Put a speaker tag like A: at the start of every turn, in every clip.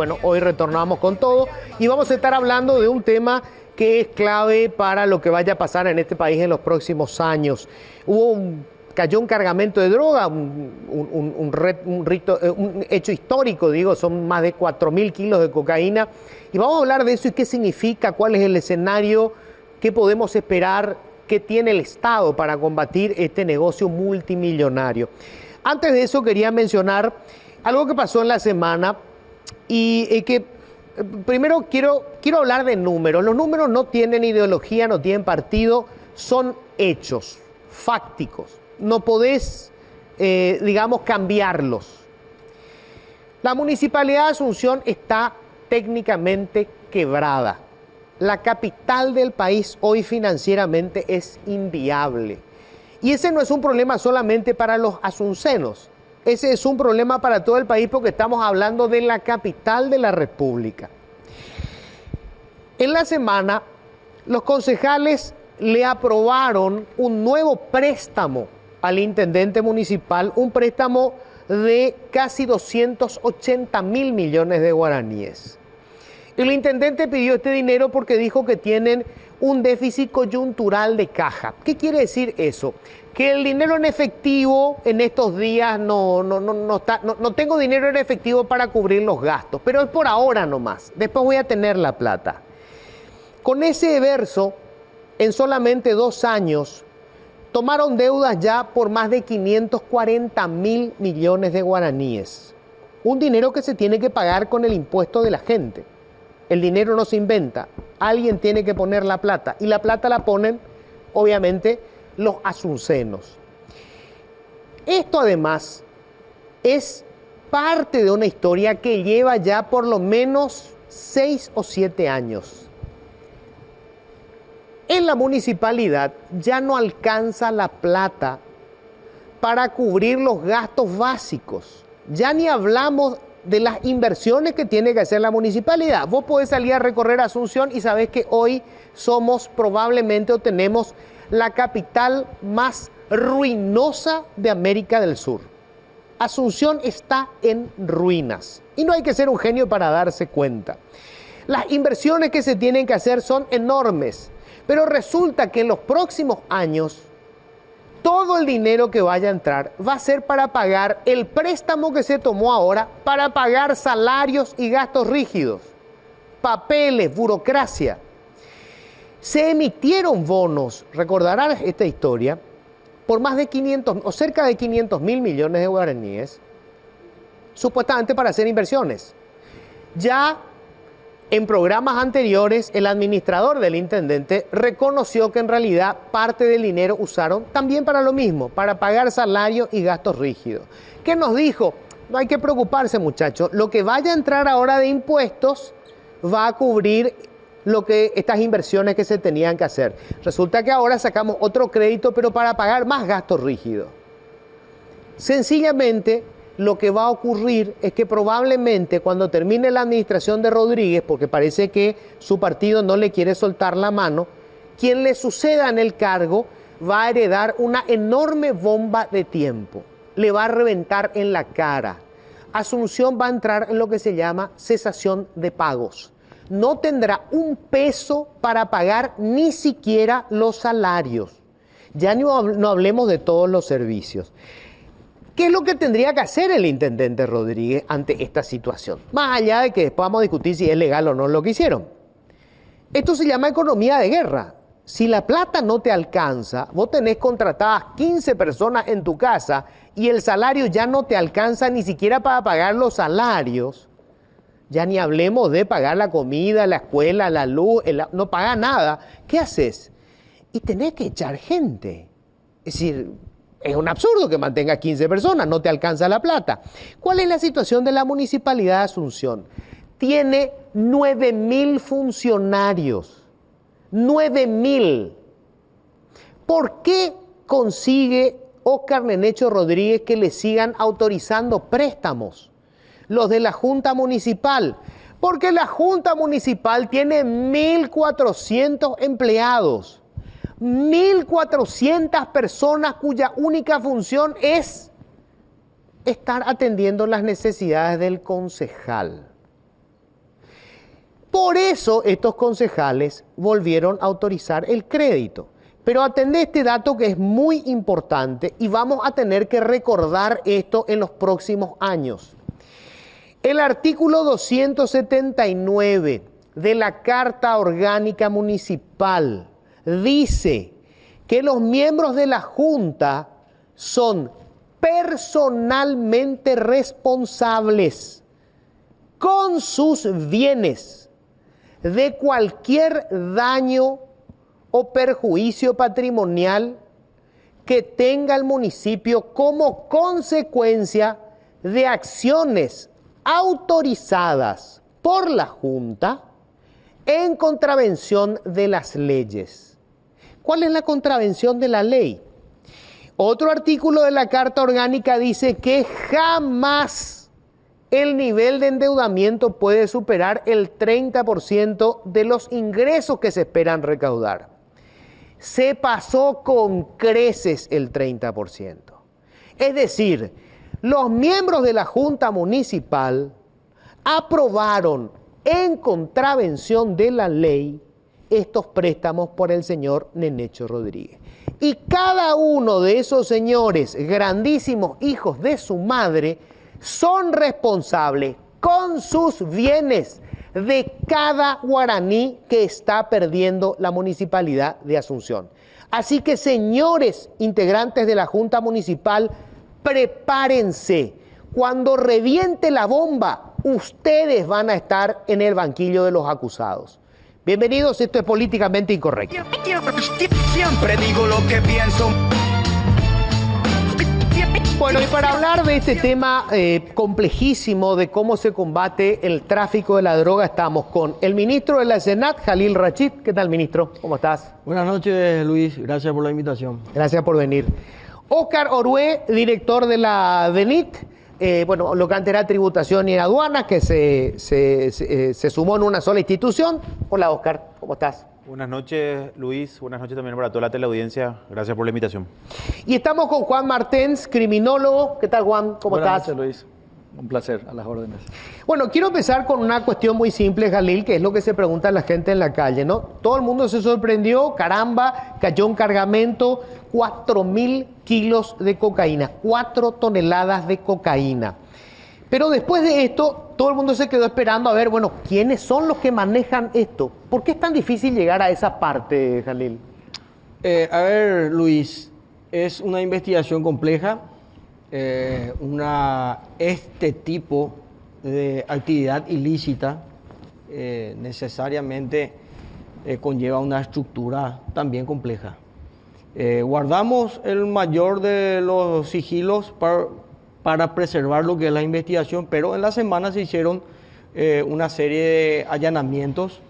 A: Bueno, hoy retornamos con todo y vamos a estar hablando de un tema que es clave para lo que vaya a pasar en este país en los próximos años. Cayó un cargamento de droga, un hecho histórico, digo, son más de 4.000 kilos de cocaína. Y vamos a hablar de eso y qué significa, cuál es el escenario, qué podemos esperar, qué tiene el Estado para combatir este negocio multimillonario. Antes de eso quería mencionar algo que pasó en la semana y que primero quiero hablar de números. Los números no tienen ideología, no tienen partido, son hechos fácticos. No podés, digamos, cambiarlos. La Municipalidad de Asunción está técnicamente quebrada. La capital del país hoy financieramente es inviable. Y ese no es un problema solamente para los asuncenos. Ese es un problema para todo el país porque estamos hablando de la capital de la República. En la semana, los concejales le aprobaron un nuevo préstamo al intendente municipal, un préstamo de casi 280.000 millones de guaraníes. El intendente pidió este dinero porque dijo que tienen un déficit coyuntural de caja. ¿Qué quiere decir eso? Que el dinero en efectivo en estos días no tengo dinero en efectivo para cubrir los gastos, pero es por ahora nomás. Después voy a tener la plata. Con ese verso, en solamente 2 años, tomaron deudas ya por más de 540.000 millones de guaraníes. Un dinero que se tiene que pagar con el impuesto de la gente. El dinero no se inventa. Alguien tiene que poner la plata. Y la plata la ponen, obviamente, los asuncenos. Esto además es parte de una historia que lleva ya por lo menos 6 o 7 años. En la municipalidad ya no alcanza la plata para cubrir los gastos básicos. Ya ni hablamos de las inversiones que tiene que hacer la municipalidad. Vos podés salir a recorrer Asunción y sabés que hoy somos probablemente o tenemos la capital más ruinosa de América del Sur. Asunción está en ruinas y no hay que ser un genio para darse cuenta. Las inversiones que se tienen que hacer son enormes, pero resulta que en los próximos años todo el dinero que vaya a entrar va a ser para pagar el préstamo que se tomó ahora, para pagar salarios y gastos rígidos, papeles, burocracia. Se emitieron bonos, recordarán esta historia, por más de 500 o cerca de 500.000 millones de guaraníes, supuestamente para hacer inversiones. Ya en programas anteriores, el administrador del intendente reconoció que en realidad parte del dinero usaron también para lo mismo, para pagar salarios y gastos rígidos. ¿Qué nos dijo? No hay que preocuparse, muchachos. Lo que vaya a entrar ahora de impuestos va a cubrir estas inversiones que se tenían que hacer. Resulta que ahora sacamos otro crédito, pero para pagar más gastos rígidos. Sencillamente, lo que va a ocurrir es que probablemente cuando termine la administración de Rodríguez, porque parece que su partido no le quiere soltar la mano, quien le suceda en el cargo va a heredar una enorme bomba de tiempo. Le va a reventar en la cara. Asunción va a entrar en lo que se llama cesación de pagos. No tendrá un peso para pagar ni siquiera los salarios. Ya no hablemos de todos los servicios. ¿Qué es lo que tendría que hacer el intendente Rodríguez ante esta situación? Más allá de que después vamos a discutir si es legal o no lo que hicieron. Esto se llama economía de guerra. Si la plata no te alcanza, vos tenés contratadas 15 personas en tu casa y el salario ya no te alcanza ni siquiera para pagar los salarios, ya ni hablemos de pagar la comida, la escuela, la luz, no paga nada. ¿Qué haces? Y tenés que echar gente. Es decir, es un absurdo que mantenga 15 personas, no te alcanza la plata. ¿Cuál es la situación de la Municipalidad de Asunción? Tiene 9.000 funcionarios. 9.000. ¿Por qué consigue Óscar Nenecho Rodríguez que le sigan autorizando préstamos? Los de la Junta Municipal. Porque la Junta Municipal tiene 1.400 empleados. 1.400 personas cuya única función es estar atendiendo las necesidades del concejal. por eso estos concejales volvieron a autorizar el crédito. Pero atendé este dato que es muy importante y vamos a tener que recordar esto en los próximos años. El artículo 279 de la Carta Orgánica Municipal dice que los miembros de la Junta son personalmente responsables con sus bienes de cualquier daño o perjuicio patrimonial que tenga el municipio como consecuencia de acciones autorizadas por la Junta en contravención de las leyes. ¿Cuál es la contravención de la ley? Otro artículo de la Carta Orgánica dice que jamás el nivel de endeudamiento puede superar el 30% de los ingresos que se esperan recaudar. Se pasó con creces el 30%. Es decir, los miembros de la Junta Municipal aprobaron en contravención de la ley estos préstamos por el señor Nenecho Rodríguez. Y cada uno de esos señores, grandísimos hijos de su madre, son responsables con sus bienes de cada guaraní que está perdiendo la municipalidad de Asunción. Así que, señores integrantes de la Junta Municipal, prepárense. Cuando reviente la bomba, ustedes van a estar en el banquillo de los acusados. Bienvenidos, esto es Políticamente Incorrecto.
B: Siempre digo lo que pienso.
A: Bueno, y para hablar de este tema complejísimo de cómo se combate el tráfico de la droga, estamos con el ministro de la SENAT, Jalil Rachid. ¿Qué tal, ministro? ¿Cómo estás?
C: Buenas noches, Luis. Gracias por la invitación.
A: Gracias por venir. Óscar Orué, director de la DENIT, lo que antes era Tributación y Aduanas, que se sumó en una sola institución. Hola, Óscar, ¿cómo estás?
D: Buenas noches, Luis. Buenas noches también para toda la teleaudiencia. Gracias por la invitación.
A: Y estamos con Juan Martens, criminólogo. ¿Qué tal, Juan? ¿Cómo estás?
E: Buenas noches, Luis. Un placer, a las órdenes.
A: Bueno, quiero empezar con una cuestión muy simple, Jalil, que es lo que se pregunta la gente en la calle, ¿no? Todo el mundo se sorprendió, caramba, cayó un cargamento, 4.000 kilos de cocaína, 4 toneladas de cocaína. Pero después de esto, todo el mundo se quedó esperando a ver, bueno, ¿quiénes son los que manejan esto? ¿Por qué es tan difícil llegar a esa parte, Jalil?
C: A ver, Luis, es una investigación compleja. Este tipo de actividad ilícita necesariamente conlleva una estructura también compleja. Guardamos el mayor de los sigilos para preservar lo que es la investigación, pero en la semana se hicieron una serie de allanamientos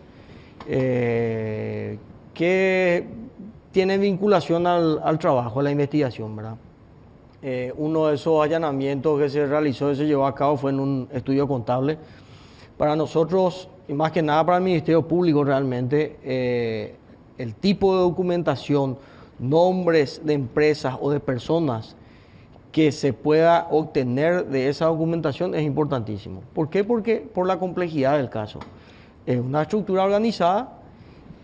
C: que tienen vinculación al trabajo, a la investigación, ¿verdad? Uno de esos allanamientos que se realizó y se llevó a cabo fue en un estudio contable. Para nosotros, y más que nada para el Ministerio Público realmente, el tipo de documentación, nombres de empresas o de personas que se pueda obtener de esa documentación es importantísimo. ¿Por qué? Porque por la complejidad del caso. Es una estructura organizada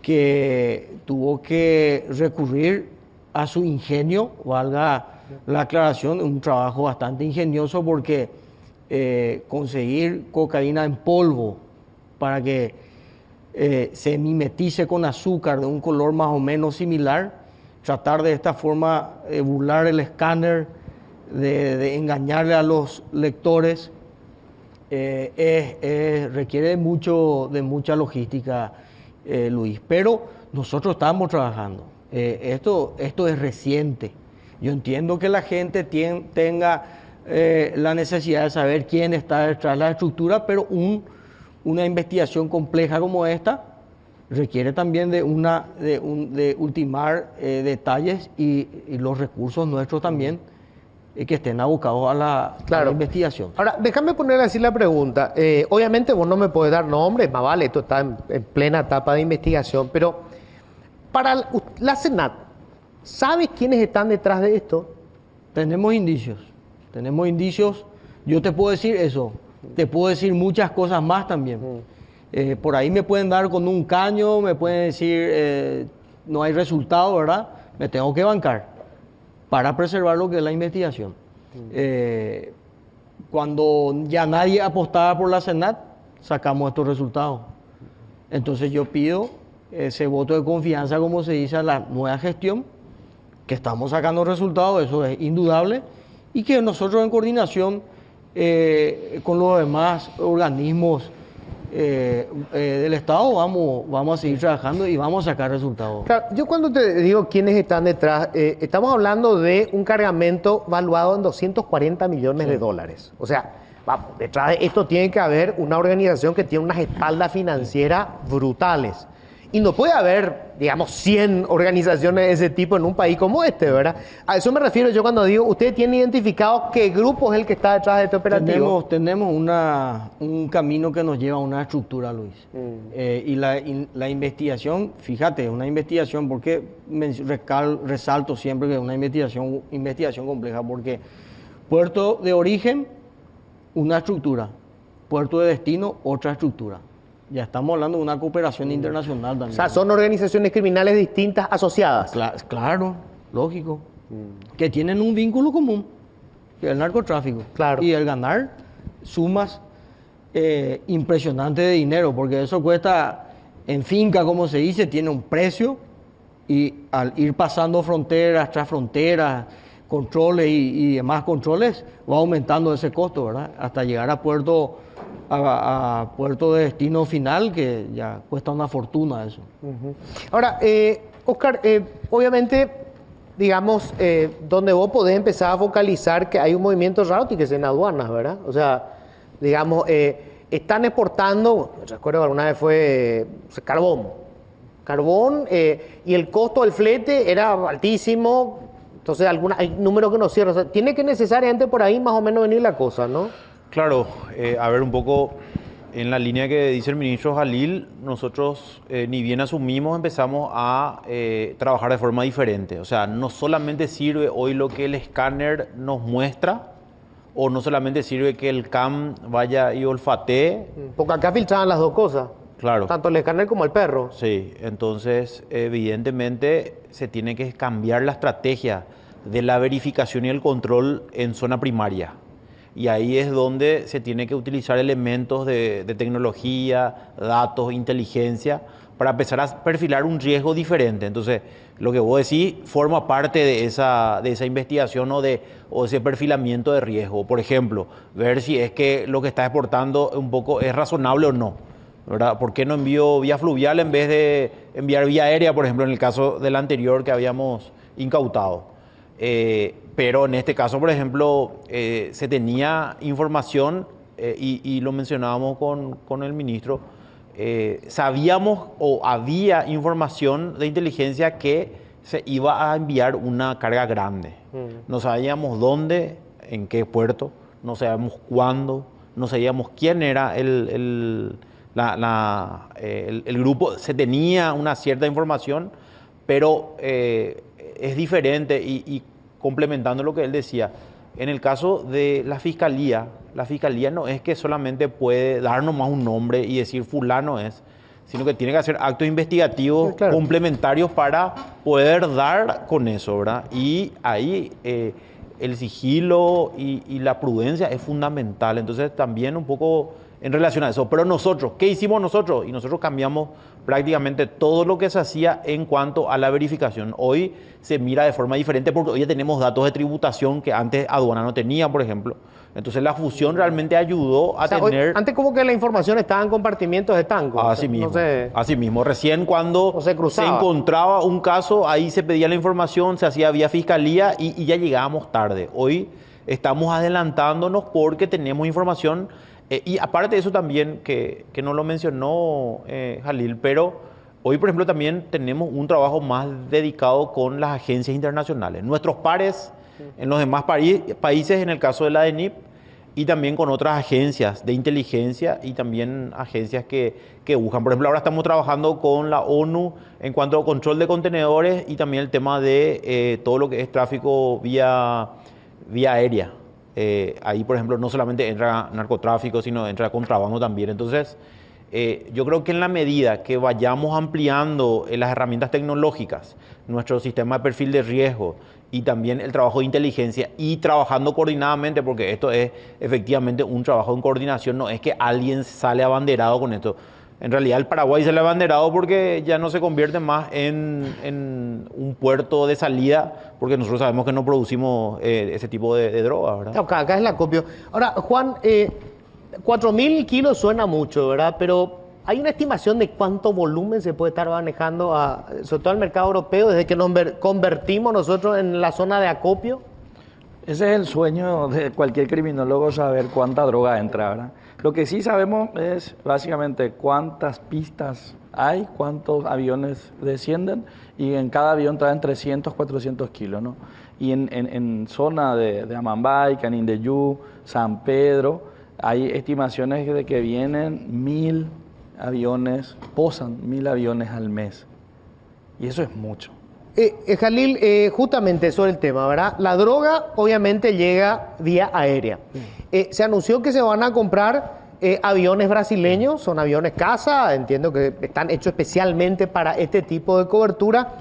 C: que tuvo que recurrir a su ingenio, valga la aclaración, un trabajo bastante ingenioso porque conseguir cocaína en polvo para que se mimetice con azúcar de un color más o menos similar, tratar de esta forma de burlar el escáner, de engañarle a los lectores, requiere de mucha logística, Luis. Pero nosotros estamos trabajando. Esto es reciente. Yo entiendo que la gente tenga la necesidad de saber quién está detrás de la estructura, pero una investigación compleja como esta requiere también de ultimar detalles y los recursos nuestros también que estén abocados a la investigación.
A: Ahora, déjame poner así la pregunta. Obviamente vos no me podés dar nombres, más vale, esto está en plena etapa de investigación, pero para la SENAT, ¿sabes quiénes están detrás de esto?
C: Tenemos indicios. Yo te puedo decir eso. Te puedo decir muchas cosas más también. Por ahí me pueden dar con un caño, me pueden decir no hay resultado, ¿verdad? Me tengo que bancar para preservar lo que es la investigación. Cuando ya nadie apostaba por la Senat, sacamos estos resultados. Entonces yo pido ese voto de confianza, como se dice, a la nueva gestión, que estamos sacando resultados, eso es indudable, y que nosotros en coordinación con los demás organismos del Estado vamos a seguir trabajando y vamos a sacar resultados.
A: Claro, yo cuando te digo quiénes están detrás, estamos hablando de un cargamento valuado en 240 millones de dólares. O sea, vamos, detrás de esto tiene que haber una organización que tiene unas espaldas financieras brutales. Y no puede haber, digamos, 100 organizaciones de ese tipo en un país como este, ¿verdad? A eso me refiero yo cuando digo, ¿ustedes tienen identificado qué grupo es el que está detrás de este operativo?
C: Tenemos un camino que nos lleva a una estructura, Luis. Y la investigación, fíjate, una investigación, porque resalto siempre que es una investigación compleja, porque puerto de origen, una estructura, puerto de destino, otra estructura. Ya estamos hablando de una cooperación internacional también.
A: O sea, son organizaciones criminales distintas asociadas.
C: Claro, lógico. Que tienen un vínculo común, que es el narcotráfico.
A: Claro.
C: Y el ganar sumas impresionantes de dinero, porque eso cuesta, en finca, como se dice, tiene un precio, y al ir pasando fronteras tras fronteras, controles y demás controles, va aumentando ese costo, ¿verdad? Hasta llegar a puerto de destino final, que ya cuesta una fortuna eso.
A: Ahora, Oscar, obviamente, digamos, donde vos podés empezar a focalizar que hay un movimiento raro que es en aduanas, ¿verdad? O sea, digamos, están exportando, recuerdo que alguna vez fue carbón, y el costo del flete era altísimo, entonces hay números que no cierran. O sea, tiene que necesariamente por ahí más o menos venir la cosa, ¿no?
D: Claro, a ver un poco en la línea que dice el ministro Jalil, nosotros ni bien asumimos empezamos a trabajar de forma diferente. O sea, no solamente sirve hoy lo que el escáner nos muestra, o no solamente sirve que el CAM vaya y olfatee.
A: Porque acá filtraban las dos cosas.
D: Claro.
A: Tanto el escáner como el perro.
D: Sí, entonces evidentemente se tiene que cambiar la estrategia de la verificación y el control en zona primaria. Y ahí es donde se tiene que utilizar elementos de tecnología, datos, inteligencia, para empezar a perfilar un riesgo diferente. Entonces, lo que vos decís forma parte de esa investigación o ese perfilamiento de riesgo. Por ejemplo, ver si es que lo que está exportando un poco es razonable o no, ¿verdad? ¿Por qué no envío vía fluvial en vez de enviar vía aérea, por ejemplo, en el caso del anterior que habíamos incautado? Pero en este caso, por ejemplo, se tenía información y lo mencionábamos con el ministro, sabíamos o había información de inteligencia que se iba a enviar una carga grande. No sabíamos dónde, en qué puerto, no sabíamos cuándo, no sabíamos quién era el grupo. Se tenía una cierta información, pero es diferente y complementando lo que él decía, en el caso de la fiscalía no es que solamente puede darnos más un nombre y decir fulano es, sino que tiene que hacer actos investigativos complementarios para poder dar con eso, ¿verdad? Y ahí el sigilo y la prudencia es fundamental. Entonces también un poco en relación a eso. Pero nosotros, ¿qué hicimos nosotros? Y nosotros cambiamos prácticamente todo lo que se hacía en cuanto a la verificación. Hoy se mira de forma diferente porque hoy ya tenemos datos de tributación que antes aduana no tenía, por ejemplo. Entonces la fusión realmente ayudó a tener...
A: Antes como que la información estaba en compartimientos de tango.
D: Así mismo, así mismo. Recién cuando se encontraba un caso, ahí se pedía la información, se hacía vía fiscalía y ya llegábamos tarde. Hoy estamos adelantándonos porque tenemos información. Y aparte de eso también, que no lo mencionó Jalil, pero hoy, por ejemplo, también tenemos un trabajo más dedicado con las agencias internacionales. Nuestros pares en los demás países, en el caso de la DENIP, y también con otras agencias de inteligencia y también agencias que buscan. Por ejemplo, ahora estamos trabajando con la ONU en cuanto a control de contenedores y también el tema de todo lo que es tráfico vía aérea. Ahí, por ejemplo, no solamente entra narcotráfico, sino entra contrabando también. Entonces, Yo creo que en la medida que vayamos ampliando las herramientas tecnológicas, nuestro sistema de perfil de riesgo y también el trabajo de inteligencia y trabajando coordinadamente, porque esto es efectivamente un trabajo en coordinación, no es que alguien sale abanderado con esto. En realidad el Paraguay sale abanderado porque ya no se convierte más en un puerto de salida, porque nosotros sabemos que no producimos ese tipo de drogas, ¿verdad?
A: Acá es el acopio. Ahora, Juan, 4.000 kilos suena mucho, ¿verdad? Pero ¿hay una estimación de cuánto volumen se puede estar manejando, sobre todo al mercado europeo, desde que nos convertimos nosotros en la zona de acopio?
E: Ese es el sueño de cualquier criminólogo, saber cuánta droga entra, ¿verdad? Lo que sí sabemos es básicamente cuántas pistas hay, cuántos aviones descienden, y en cada avión traen 300, 400 kilos, ¿no? Y en zona de Amambay, Canindeyú, San Pedro, hay estimaciones de que vienen 1.000 aviones, posan 1.000 aviones al mes. Y eso es mucho.
A: Jalil, justamente sobre el tema, ¿verdad? La droga obviamente llega vía aérea. Se anunció que se van a comprar aviones brasileños, son aviones caza, entiendo que están hechos especialmente para este tipo de cobertura.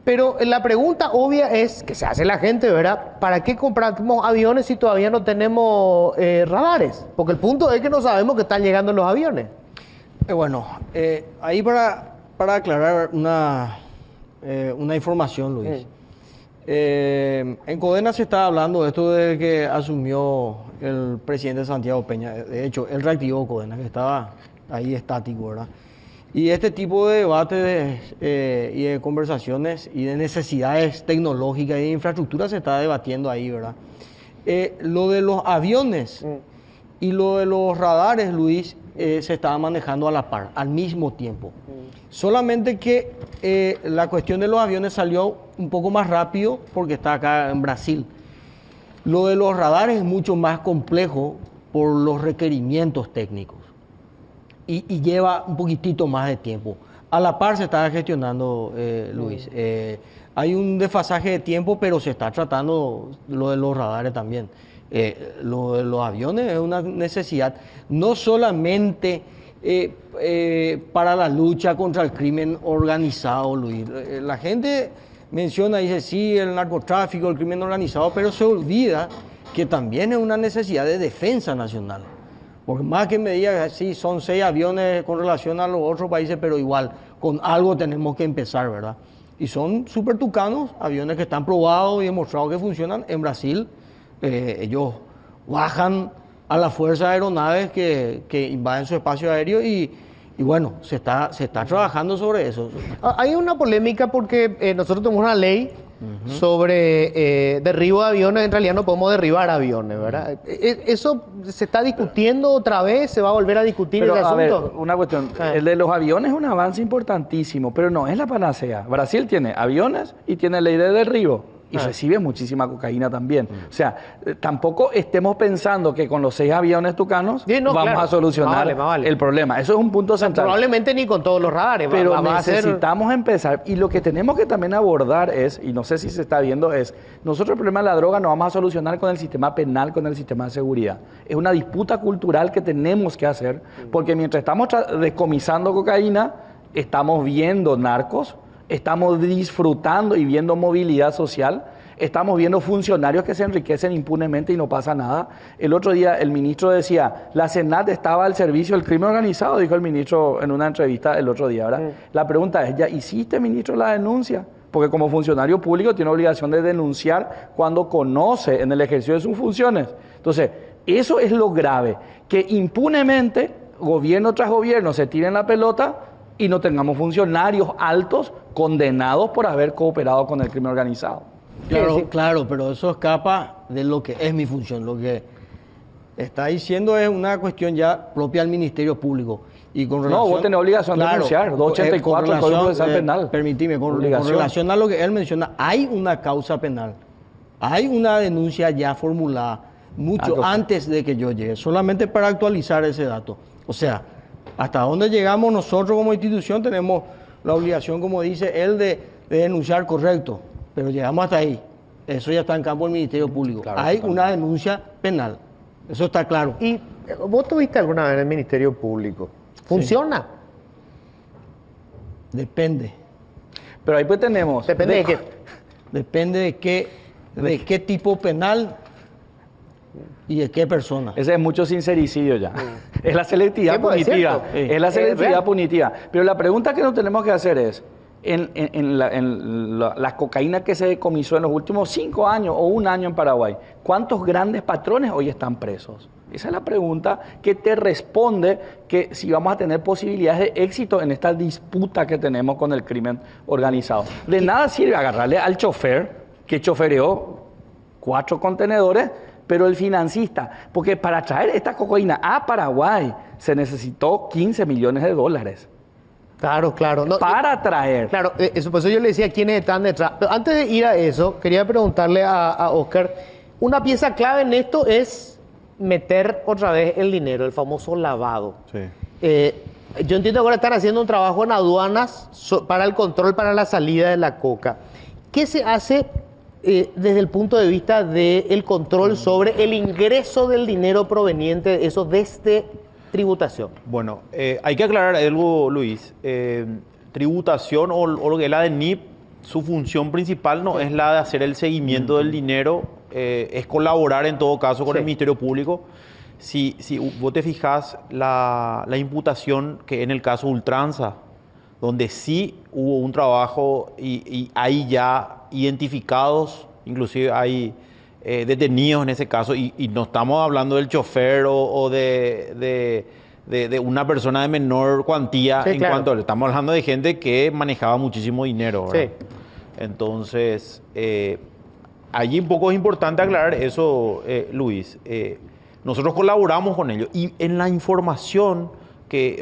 A: Pero la pregunta obvia es, que se hace la gente, ¿verdad? ¿Para qué compramos aviones si todavía no tenemos radares? Porque el punto es que no sabemos que están llegando los aviones.
C: Bueno, ahí para aclarar una información, Luis. En Codena se está hablando de esto de que asumió el presidente Santiago Peña. De hecho, él reactivó Codena, que estaba ahí estático, ¿verdad? Y este tipo de debates y de conversaciones y de necesidades tecnológicas y de infraestructura se está debatiendo ahí, ¿verdad? Lo de los aviones y lo de los radares, Luis, se estaba manejando a la par, al mismo tiempo. Solamente que la cuestión de los aviones salió un poco más rápido porque está acá en Brasil. Lo de los radares es mucho más complejo por los requerimientos técnicos y lleva un poquitito más de tiempo. A la par se está gestionando, Luis. Hay un desfasaje de tiempo, pero se está tratando lo de los radares también. Lo de los aviones es una necesidad, no solamente para la lucha contra el crimen organizado, Luis. La gente menciona, dice, sí, el narcotráfico, el crimen organizado, pero se olvida que también es una necesidad de defensa nacional. Porque más que me diga, sí, son 6 aviones con relación a los otros países, pero igual, con algo tenemos que empezar, ¿verdad? Y son súper tucanos, aviones que están probados y demostrados que funcionan. En Brasil, ellos bajan a las fuerzas aeronaves que invaden su espacio aéreo y bueno, se está trabajando sobre eso.
A: Hay una polémica porque nosotros tenemos una ley sobre derribo de aviones. En realidad no podemos derribar aviones, ¿verdad? ¿Eso se está discutiendo otra vez? ¿Se va a volver a discutir
E: Pero,
A: el asunto?
E: a ver, una cuestión. El de los aviones es un avance importantísimo, pero no es la panacea. Brasil tiene aviones y tiene ley de derribo. Y recibe muchísima cocaína también. O sea, tampoco estemos pensando que con los 6 aviones tucanos vamos a solucionar el problema. Eso es un punto central.
A: Probablemente ni con todos los radares.
E: Pero necesitamos empezar. Y lo que tenemos que también abordar es, y no sé si se está viendo, es, nosotros el problema de la droga no vamos a solucionar con el sistema penal, con el sistema de seguridad. Es una disputa cultural que tenemos que hacer, porque mientras estamos decomisando cocaína, estamos viendo narcos, estamos disfrutando y viendo movilidad social, estamos viendo funcionarios que se enriquecen impunemente y no pasa nada. El otro día el ministro decía, la SENAT estaba al servicio del crimen organizado, dijo el ministro en una entrevista el otro día, ¿verdad? La pregunta es, ¿ya hiciste, ministro, la denuncia? Porque como funcionario público tiene obligación de denunciar cuando conoce en el ejercicio de sus funciones. Entonces, eso es lo grave, que impunemente, gobierno tras gobierno, se tiren la pelota y no tengamos funcionarios altos condenados por haber cooperado con el crimen organizado.
C: Claro, pero eso escapa de lo que es mi función. Lo que está diciendo es una cuestión ya propia del Ministerio Público. Y con relación,
E: no, vos tenés obligación de denunciar, 284 del Código Procesal Penal.
C: Permitime, con relación a lo que él menciona, hay una causa penal, hay una denuncia ya formulada mucho antes de que yo llegue, solamente para actualizar ese dato. O sea, hasta dónde llegamos nosotros como institución tenemos la obligación, como dice él, de denunciar, correcto, pero llegamos hasta ahí. Eso ya está en campo del Ministerio Público. Claro, hay una denuncia penal, eso está claro.
A: ¿Y vos tuviste alguna vez en el Ministerio Público? ¿Funciona?
C: Depende.
E: Pero ahí pues tenemos...
A: Depende de qué.
C: Depende de qué tipo penal y de qué persona.
E: Ese es mucho sincericidio ya. Es la selectividad
A: Sí, pues, es
E: punitiva.
A: cierto.
E: Es la
A: Es
E: selectividad
A: real.
E: punitiva. Pero la pregunta que nos tenemos que hacer es, la cocaína que se decomisó en los últimos 5 años o 1 año en Paraguay, ¿cuántos grandes patrones hoy están presos? Esa es la pregunta que te responde que si vamos a tener posibilidades de éxito en esta disputa que tenemos con el crimen organizado. De nada sirve agarrarle al chofer que chofereó 4 contenedores, pero el financista, porque para traer esta cocaína a Paraguay se necesitó 15 millones de dólares.
A: Claro, claro. No,
E: Para traer.
A: Claro, por eso yo le decía quiénes están detrás. Pero antes de ir a eso, quería preguntarle a Oscar, una pieza clave en esto es meter otra vez el dinero, el famoso lavado.
D: Sí.
A: Yo entiendo que ahora están haciendo un trabajo en aduanas para el control, para la salida de la coca. ¿Qué se hace desde el punto de vista del control sobre el ingreso del dinero proveniente de eso desde tributación?
D: Bueno, hay que aclarar algo, Luis. Tributación o lo que es la de NIP, su función principal no es la de hacer el seguimiento del dinero, es colaborar en todo caso con el Ministerio Público. Si vos te fijas, la imputación que en el caso Ultranza, donde sí hubo un trabajo y hay ya identificados, inclusive hay detenidos en ese caso, y no estamos hablando del chofer o de una persona de menor cuantía,
A: Sí, claro.
D: cuanto estamos hablando de gente que manejaba muchísimo dinero, ¿verdad?
A: Sí.
D: Entonces, allí un poco es importante aclarar eso, Luis. Nosotros colaboramos con ellos y en la información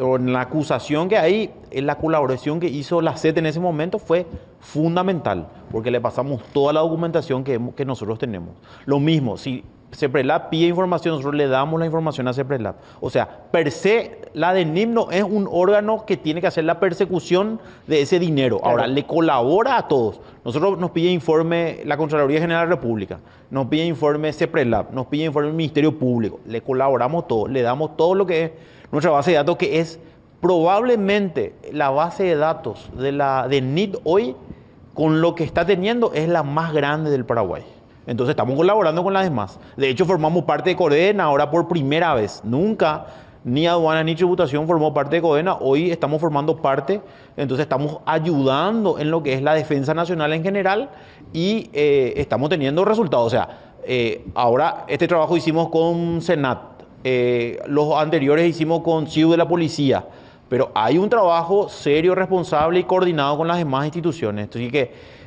D: o en la acusación que hay, en la colaboración que hizo la SET en ese momento fue fundamental, porque le pasamos toda la documentación que nosotros tenemos. Lo mismo, si CEPRELAB pide información, nosotros le damos la información a CEPRELAB. O sea, per se, la DENIP no es un órgano que tiene que hacer la persecución de ese dinero.
A: Claro.
D: Ahora, le colabora a todos. Nosotros nos pide informe la Contraloría General de la República, nos pide informe CEPRELAB, nos pide informe el Ministerio Público. Le colaboramos todos, le damos todo lo que es nuestra base de datos, que es probablemente la base de datos de la DENIT hoy, con lo que está teniendo, es la más grande del Paraguay. Entonces estamos colaborando con las demás. De hecho, formamos parte de Codena ahora por primera vez. Nunca ni aduana ni tributación formó parte de Codena. Hoy estamos formando parte. Entonces estamos ayudando en lo que es la defensa nacional en general y estamos teniendo resultados. O sea, ahora este trabajo hicimos con Senat. Los anteriores hicimos con CIU de la Policía. Pero hay un trabajo serio, responsable y coordinado con las demás instituciones. Así que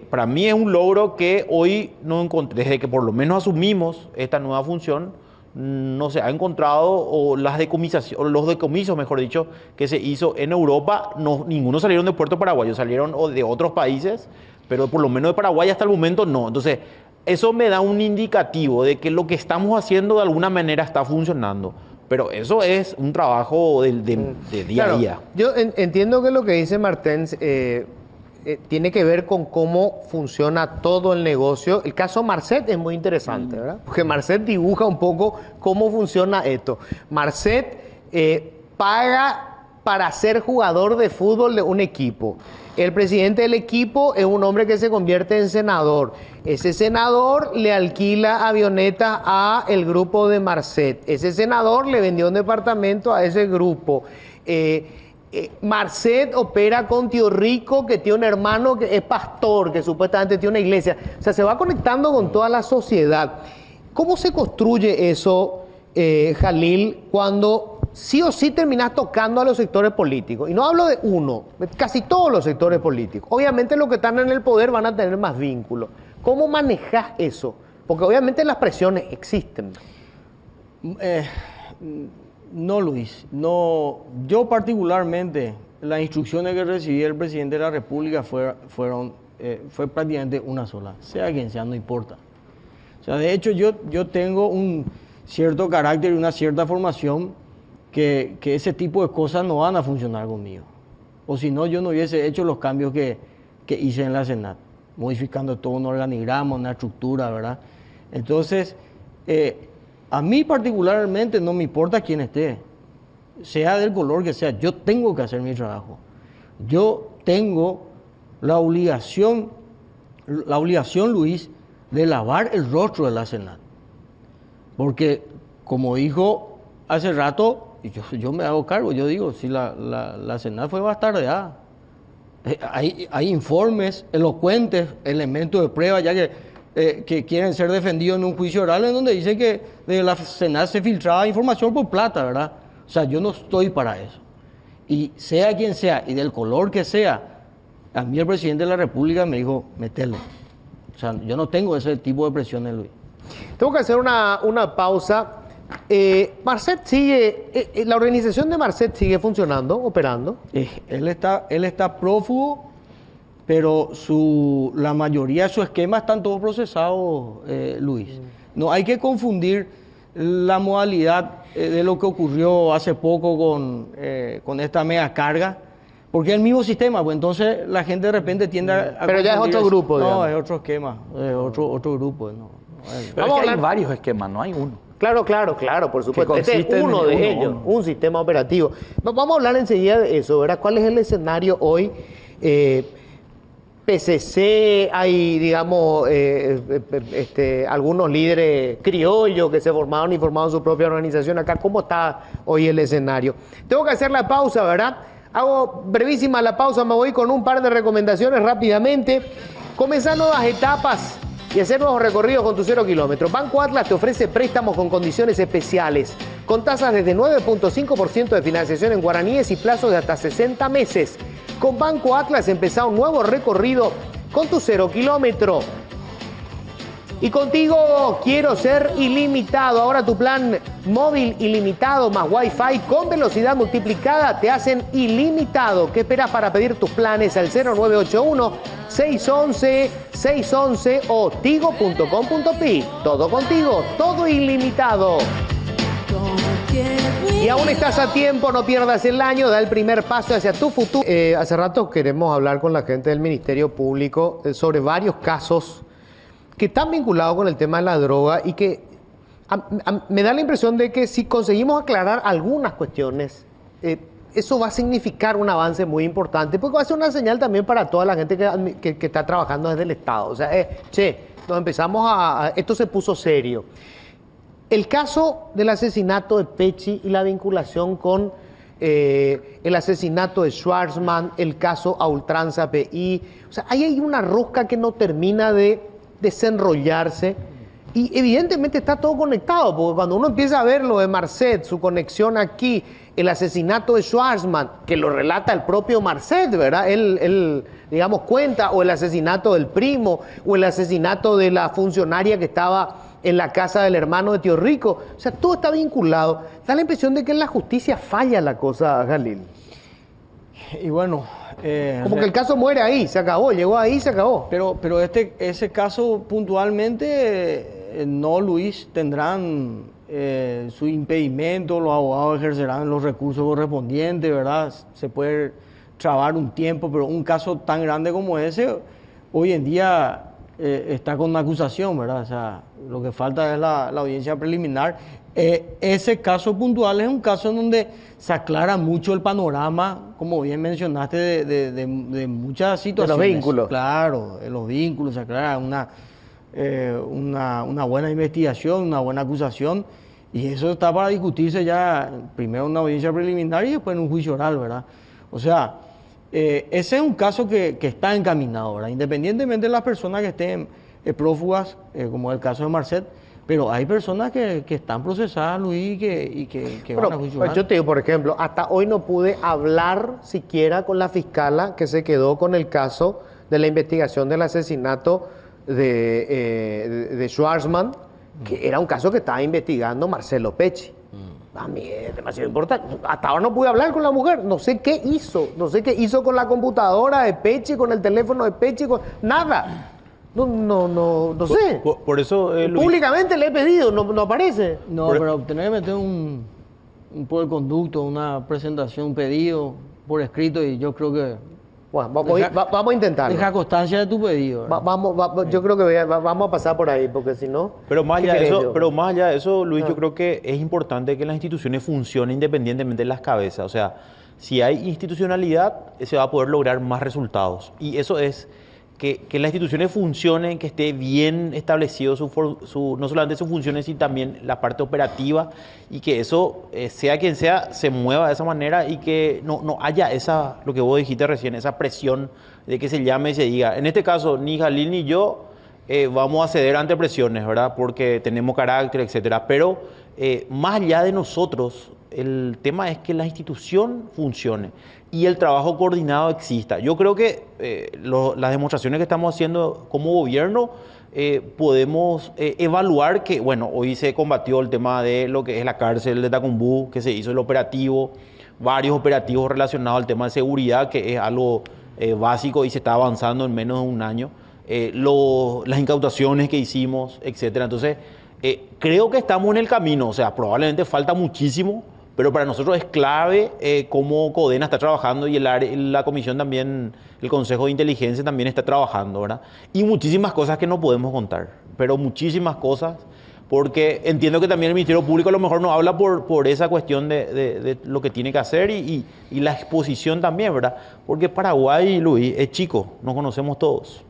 D: para mí es un logro que hoy no encontré, desde que por lo menos asumimos esta nueva función, no se ha encontrado, o las decomisaciones, o los decomisos, mejor dicho, que se hizo en Europa, ninguno salieron de Puerto Paraguayo, salieron de otros países, pero por lo menos de Paraguay hasta el momento no. Entonces, eso me da un indicativo de que lo que estamos haciendo de alguna manera está funcionando. Pero eso es un trabajo de día
A: Claro,
D: a día.
A: yo entiendo que lo que dice Martens tiene que ver con cómo funciona todo el negocio. El caso Marcet es muy interesante, ¿verdad? Porque Marcet dibuja un poco cómo funciona esto. Marcet paga para ser jugador de fútbol de un equipo. El presidente del equipo es un hombre que se convierte en senador. Ese senador le alquila avioneta a el grupo de Marcet. Ese senador le vendió un departamento a ese grupo. Marcet opera con Tío Rico, que tiene un hermano que es pastor, que supuestamente tiene una iglesia. O sea, se va conectando con toda la sociedad. ¿Cómo se construye eso, Jalil, cuando sí o sí terminás tocando a los sectores políticos? Y no hablo de uno, de casi todos los sectores políticos. Obviamente los que están en el poder van a tener más vínculos. ¿Cómo manejas eso? Porque obviamente las presiones existen.
C: No, Luis, no. Yo particularmente, las instrucciones que recibí del presidente de la República fue prácticamente una sola. Sea quien sea, no importa. O sea, de hecho, yo tengo un cierto carácter y una cierta formación que ese tipo de cosas no van a funcionar conmigo. O si no, yo no hubiese hecho los cambios que hice en la Senat, modificando todo un organigrama, una estructura, ¿verdad? Entonces, a mí particularmente no me importa quién esté. sea del color que sea, yo tengo que hacer mi trabajo. Yo tengo la obligación, Luis, de lavar el rostro de la Senat. Porque, como dijo hace rato, y yo me hago cargo, yo digo, si la Senat fue bastardeada. Hay informes elocuentes, elementos de prueba, ya que quieren ser defendidos en un juicio oral, en donde dicen que de la Senat se filtraba información por plata, ¿verdad? O sea, yo no estoy para eso. Y sea quien sea, y del color que sea, a mí el presidente de la República me dijo, metele. O sea, yo no tengo ese tipo de presiones, Luis.
A: Tengo que hacer una pausa. Marcet sigue, la organización de Marcet sigue funcionando, operando.
C: Él está prófugo, pero la mayoría de sus esquemas están todos procesados, Luis. No hay que confundir la modalidad de lo que ocurrió hace poco con esta mega carga, porque es el mismo sistema, pues entonces la gente de repente tiende a
A: pero ya es otro grupo,
C: no,
A: digamos.
C: es otro esquema, es otro grupo. No.
E: Pero es que hay varios esquemas, no hay uno.
A: Claro, por supuesto. Este es uno de ellos, un sistema operativo. Vamos a hablar enseguida de eso, ¿verdad? ¿Cuál es el escenario hoy? PCC, hay, digamos, algunos líderes criollos que se formaron y formaron su propia organización acá. ¿Cómo está hoy el escenario? Tengo que hacer la pausa, ¿verdad? Hago brevísima la pausa, me voy con un par de recomendaciones rápidamente. Comenzar nuevas etapas y hacer nuevos recorridos con tu 0 kilómetros. Banco Atlas te ofrece préstamos con condiciones especiales, con tasas desde 9.5% de financiación en guaraníes y plazos de hasta 60 meses. Con Banco Atlas empezá un nuevo recorrido con tu 0 kilómetro. Y contigo quiero ser ilimitado. Ahora tu plan móvil ilimitado más Wi-Fi con velocidad multiplicada te hacen ilimitado. ¿Qué esperas para pedir tus planes al 0981-611-611 o tigo.com.pi? Todo contigo, todo ilimitado. Y aún estás a tiempo, no pierdas el año, da el primer paso hacia tu futuro. Hace rato queremos hablar con la gente del Ministerio Público sobre varios casos que están vinculados con el tema de la droga y que me da la impresión de que si conseguimos aclarar algunas cuestiones, eso va a significar un avance muy importante, porque va a ser una señal también para toda la gente que está trabajando desde el Estado. O sea, nos empezamos esto se puso serio. El caso del asesinato de Pecci y la vinculación con el asesinato de Schwarzman, el caso a ultranza PI, o sea, ahí hay una rosca que no termina de desenrollarse y evidentemente está todo conectado, porque cuando uno empieza a ver lo de Marcet, su conexión aquí, el asesinato de Schwarzman, que lo relata el propio Marcet, ¿verdad? Él, digamos, cuenta, o el asesinato del primo, o el asesinato de la funcionaria que estaba en la casa del hermano de Tío Rico. O sea, todo está vinculado. Da la impresión de que en la justicia falla la cosa, Jalil.
C: Y bueno,
A: como que el caso muere ahí, se acabó, llegó ahí, se acabó.
C: Pero ese caso puntualmente, no, Luis, tendrán su impedimento, los abogados ejercerán los recursos correspondientes, ¿verdad? Se puede trabar un tiempo, pero un caso tan grande como ese, hoy en día está con una acusación, ¿verdad? O sea, lo que falta es la audiencia preliminar. Ese caso puntual es un caso en donde se aclara mucho el panorama, como bien mencionaste, de muchas situaciones.
A: De los vínculos.
C: Claro, de los vínculos, se aclara una buena investigación, una buena acusación, y eso está para discutirse ya primero en una audiencia preliminar y después en un juicio oral, ¿verdad? O sea, ese es un caso que está encaminado, ¿verdad? Independientemente de las personas que estén prófugas, como el caso de Marcet, pero hay personas que están procesadas, Luis, y que van a juicio oral.
A: Yo te digo, por ejemplo, hasta hoy no pude hablar siquiera con la fiscala que se quedó con el caso de la investigación del asesinato de Schwarzman, que era un caso que estaba investigando Marcelo Pecci. A mí es demasiado importante. Hasta ahora no pude hablar con la mujer. No sé qué hizo. No sé qué hizo con la computadora de Pecci, con el teléfono de Pecci, nada. No sé.
D: Por eso, Luis,
A: públicamente le he pedido, no aparece.
C: No, pero tener que meter un por el conducto, una presentación, un pedido por escrito, y yo creo que
A: Bueno, vamos a intentarlo.
C: Deja constancia de tu pedido.
A: Yo creo que vamos a pasar por ahí, porque si no...
D: Pero más
A: ¿qué
D: allá de
A: querés
D: eso,
A: yo?
D: pero más allá de eso, Luis, yo creo que es importante que las instituciones funcionen independientemente de las cabezas. O sea, si hay institucionalidad, se va a poder lograr más resultados. Y eso es que las instituciones funcionen, que esté bien establecido no solamente sus funciones, sino también la parte operativa, y que eso, sea quien sea, se mueva de esa manera y que no haya esa, lo que vos dijiste recién, esa presión de que se llame y se diga. En este caso, ni Jalil ni yo vamos a ceder ante presiones, ¿verdad? Porque tenemos carácter, etcétera. Pero más allá de nosotros, el tema es que la institución funcione y el trabajo coordinado exista. Yo creo que las demostraciones que estamos haciendo como gobierno podemos evaluar que, bueno, hoy se combatió el tema de lo que es la cárcel de Tacumbú, que se hizo el operativo, varios operativos relacionados al tema de seguridad, que es algo básico y se está avanzando en menos de un año. Las incautaciones que hicimos, etcétera. Entonces, creo que estamos en el camino. O sea, probablemente falta muchísimo, pero para nosotros es clave cómo Codena está trabajando y la comisión también, el Consejo de Inteligencia también está trabajando, ¿verdad? Y muchísimas cosas que no podemos contar, pero muchísimas cosas, porque entiendo que también el Ministerio Público a lo mejor nos habla por esa cuestión de lo que tiene que hacer y la exposición también, ¿verdad? Porque Paraguay, Luis, es chico, nos conocemos todos.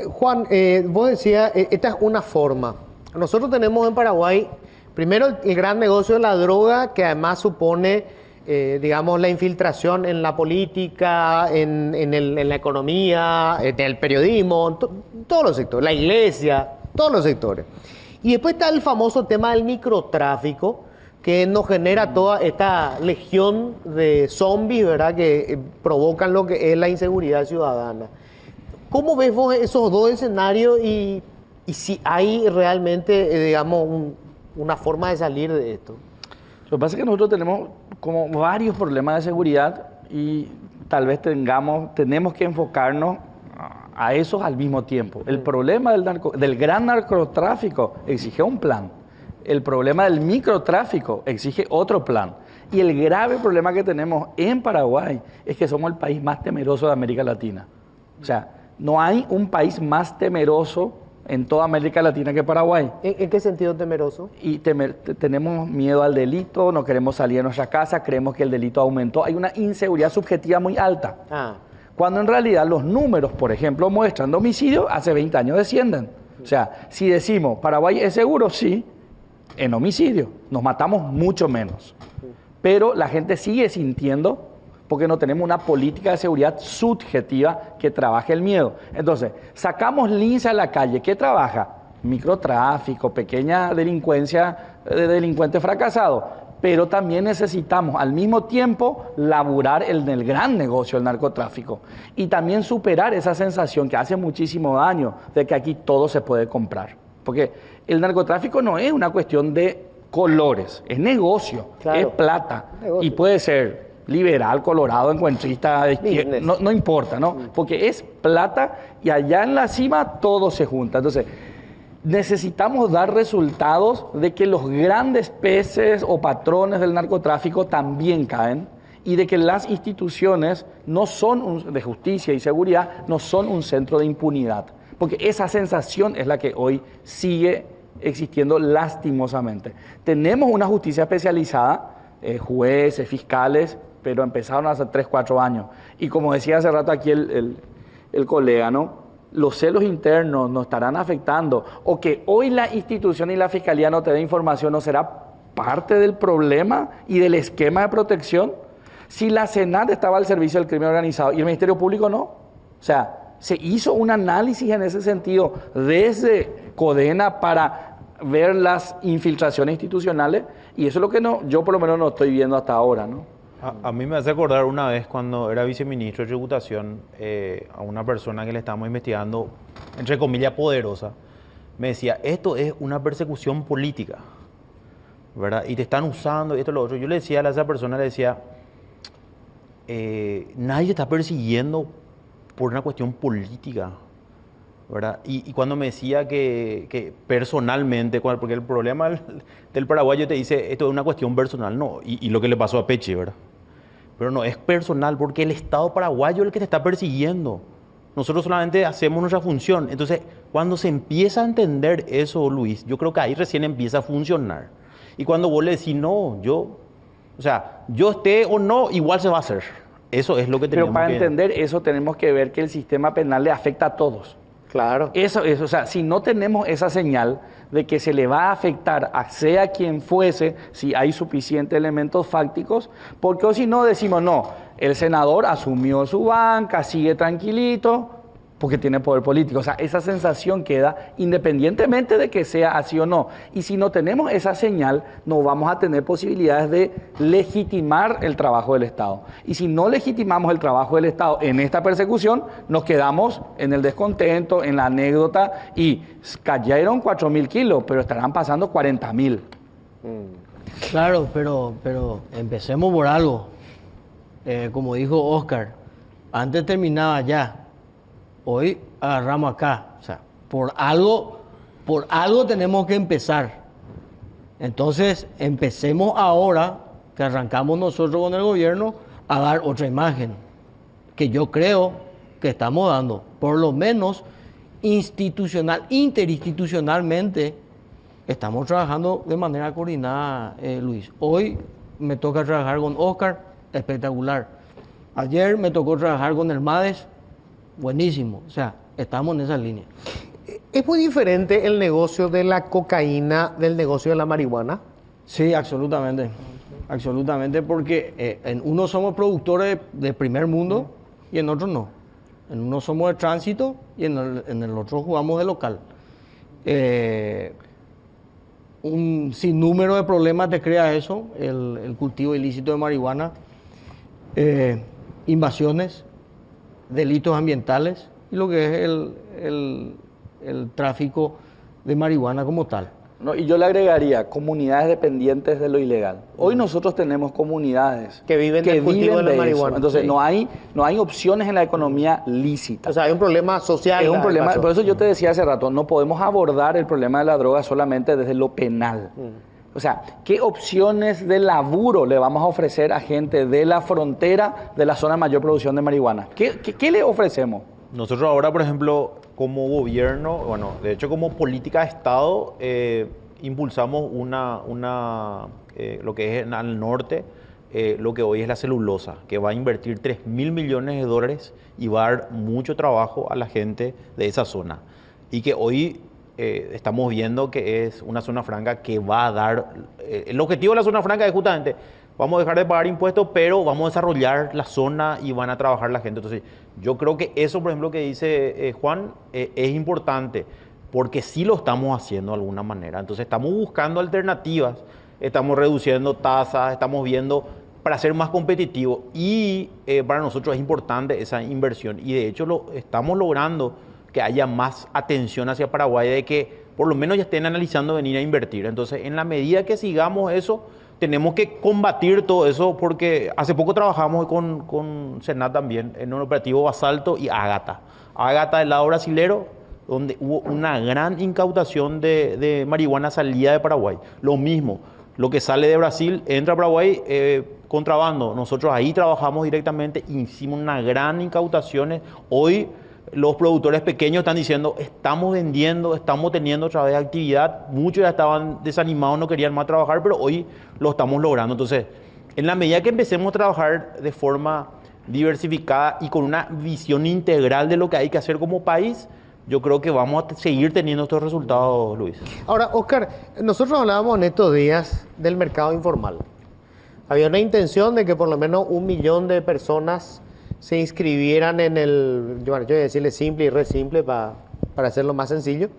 A: Juan, vos decías, esta es una forma. Nosotros tenemos en Paraguay, primero, el gran negocio de la droga, que además supone, digamos, la infiltración en la política, en la economía, en el periodismo, todos los sectores, la iglesia, todos los sectores. Y después está el famoso tema del microtráfico, que nos genera toda esta legión de zombies, ¿verdad?, que provocan lo que es la inseguridad ciudadana. ¿Cómo ves vos esos dos escenarios y si hay realmente, digamos, una forma de salir de esto?
E: Lo que pasa es que nosotros tenemos como varios problemas de seguridad y tal vez tenemos que enfocarnos a esos al mismo tiempo. El problema del gran narcotráfico exige un plan. El problema del microtráfico exige otro plan. Y el grave problema que tenemos en Paraguay es que somos el país más temeroso de América Latina. O sea, no hay un país más temeroso en toda América Latina que Paraguay.
A: ¿En qué sentido temeroso?
E: Y tenemos miedo al delito, no queremos salir de nuestra casa, creemos que el delito aumentó. Hay una inseguridad subjetiva muy alta. Cuando en realidad los números, por ejemplo, muestran de homicidios, hace 20 años descienden. O sea, si decimos, Paraguay es seguro, sí, en homicidio, nos matamos mucho menos. Pero la gente sigue sintiendo, porque no tenemos una política de seguridad subjetiva que trabaje el miedo. Entonces, sacamos lince a la calle, ¿qué trabaja? Microtráfico, pequeña delincuencia, delincuente fracasado. Pero también necesitamos al mismo tiempo laburar en el gran negocio del narcotráfico y también superar esa sensación que hace muchísimo daño de que aquí todo se puede comprar. Porque el narcotráfico no es una cuestión de colores, es negocio, claro, es plata. Negocio. Y puede ser liberal, colorado, encuentrista, de izquierda, no importa, ¿no? Porque es plata y allá en la cima todo se junta. Entonces, necesitamos dar resultados de que los grandes peces o patrones del narcotráfico también caen y de que las instituciones no son de justicia y seguridad, no son un centro de impunidad. Porque esa sensación es la que hoy sigue existiendo lastimosamente. Tenemos una justicia especializada, jueces, fiscales, pero empezaron hace 3, 4 años. Y como decía hace rato aquí el colega, ¿no? Los celos internos nos estarán afectando, o que hoy la institución y la fiscalía no te dé información, ¿no será parte del problema y del esquema de protección? Si la Senat estaba al servicio del crimen organizado y el Ministerio Público no. O sea, se hizo un análisis en ese sentido desde Codena para ver las infiltraciones institucionales, y eso es lo que yo por lo menos no estoy viendo hasta ahora, ¿no?
D: A mí me hace acordar una vez cuando era viceministro de Tributación, a una persona que le estábamos investigando, entre comillas, poderosa, me decía, esto es una persecución política, ¿verdad? Y te están usando, esto y lo otro. Yo le decía a esa persona, le decía, nadie está persiguiendo por una cuestión política, ¿verdad? Y cuando me decía que personalmente, porque el problema del paraguayo te dice, esto es una cuestión personal, no, y lo que le pasó a Peche, ¿verdad? pero no es personal, porque el Estado paraguayo es el que te está persiguiendo. Nosotros solamente hacemos nuestra función. Entonces, cuando se empieza a entender eso, Luis, yo creo que ahí recién empieza a funcionar. Y cuando vos le decís, no, yo esté o no, igual se va a hacer. Eso es lo que tenemos que...
E: Pero para entender eso tenemos que ver que el sistema penal le afecta a todos.
A: Claro.
E: Eso es, o sea, si no tenemos esa señal de que se le va a afectar a sea quien fuese, si hay suficientes elementos fácticos, porque o si no decimos, no, el senador asumió su banca, sigue tranquilito, porque tiene poder político. O sea, esa sensación queda independientemente de que sea así o no. Y si no tenemos esa señal, no vamos a tener posibilidades de legitimar el trabajo del Estado. Y si no legitimamos el trabajo del Estado en esta persecución, nos quedamos en el descontento, en la anécdota, y cayeron 4.000 kilos, pero estarán pasando 40.000.
C: Claro, pero empecemos por algo. Como dijo Oscar, antes terminaba ya. Hoy agarramos acá, o sea, por algo tenemos que empezar. Entonces, empecemos ahora, que arrancamos nosotros con el gobierno, a dar otra imagen, que yo creo que estamos dando, por lo menos interinstitucionalmente, estamos trabajando de manera coordinada, Luis. Hoy me toca trabajar con Oscar, espectacular. Ayer me tocó trabajar con el MADES, buenísimo, o sea, estamos en esa línea.
A: ¿Es muy diferente el negocio de la cocaína del negocio de la marihuana?
C: Sí, absolutamente, porque en uno somos productores de primer mundo y en otro no. En uno somos de tránsito y en el otro jugamos de local. Un sinnúmero de problemas te crea eso, el cultivo ilícito de marihuana, invasiones, delitos ambientales y lo que es el tráfico de marihuana como tal.
E: No, y yo le agregaría comunidades dependientes de lo ilegal. Hoy nosotros tenemos comunidades
A: que viven del cultivo de la marihuana.
E: Entonces
A: Sí.
E: no hay opciones en la economía lícita.
A: O sea, hay un problema social.
E: Es un problema,
A: pasó.
E: por eso yo te decía hace rato, no podemos abordar el problema de la droga solamente desde lo penal. O sea, ¿qué opciones de laburo le vamos a ofrecer a gente de la frontera de la zona de mayor producción de marihuana? ¿Qué le ofrecemos?
D: Nosotros ahora, por ejemplo, como gobierno, bueno, de hecho como política de Estado, impulsamos lo que es al norte, lo que hoy es la celulosa, que va a invertir 3.000 millones de dólares y va a dar mucho trabajo a la gente de esa zona. Y que hoy estamos viendo que es una zona franca que va a dar... el objetivo de la zona franca es justamente, vamos a dejar de pagar impuestos, pero vamos a desarrollar la zona y van a trabajar la gente. Entonces, yo creo que eso, por ejemplo, que dice Juan, es importante, porque sí lo estamos haciendo de alguna manera. Entonces, estamos buscando alternativas, estamos reduciendo tasas, estamos viendo para ser más competitivos. Y para nosotros es importante esa inversión. Y de hecho, lo estamos logrando que haya más atención hacia Paraguay, de que por lo menos ya estén analizando venir a invertir. Entonces, en la medida que sigamos eso, tenemos que combatir todo eso, porque hace poco trabajamos con Senat también en un operativo Basalto y Ágata. Ágata del lado brasilero, donde hubo una gran incautación de marihuana salida de Paraguay. Lo mismo, lo que sale de Brasil entra a Paraguay, contrabando. Nosotros ahí trabajamos directamente, hicimos una gran incautación. Hoy los productores pequeños están diciendo, estamos vendiendo, estamos teniendo otra vez actividad. Muchos ya estaban desanimados, no querían más trabajar, pero hoy lo estamos logrando. Entonces, en la medida que empecemos a trabajar de forma diversificada y con una visión integral de lo que hay que hacer como país, yo creo que vamos a seguir teniendo estos resultados, Luis.
A: Ahora, Oscar, nosotros hablábamos en estos días del mercado informal. Había una intención de que por lo menos 1 millón de personas se inscribieran en el, yo voy a decirle simple y re simple para hacerlo más sencillo,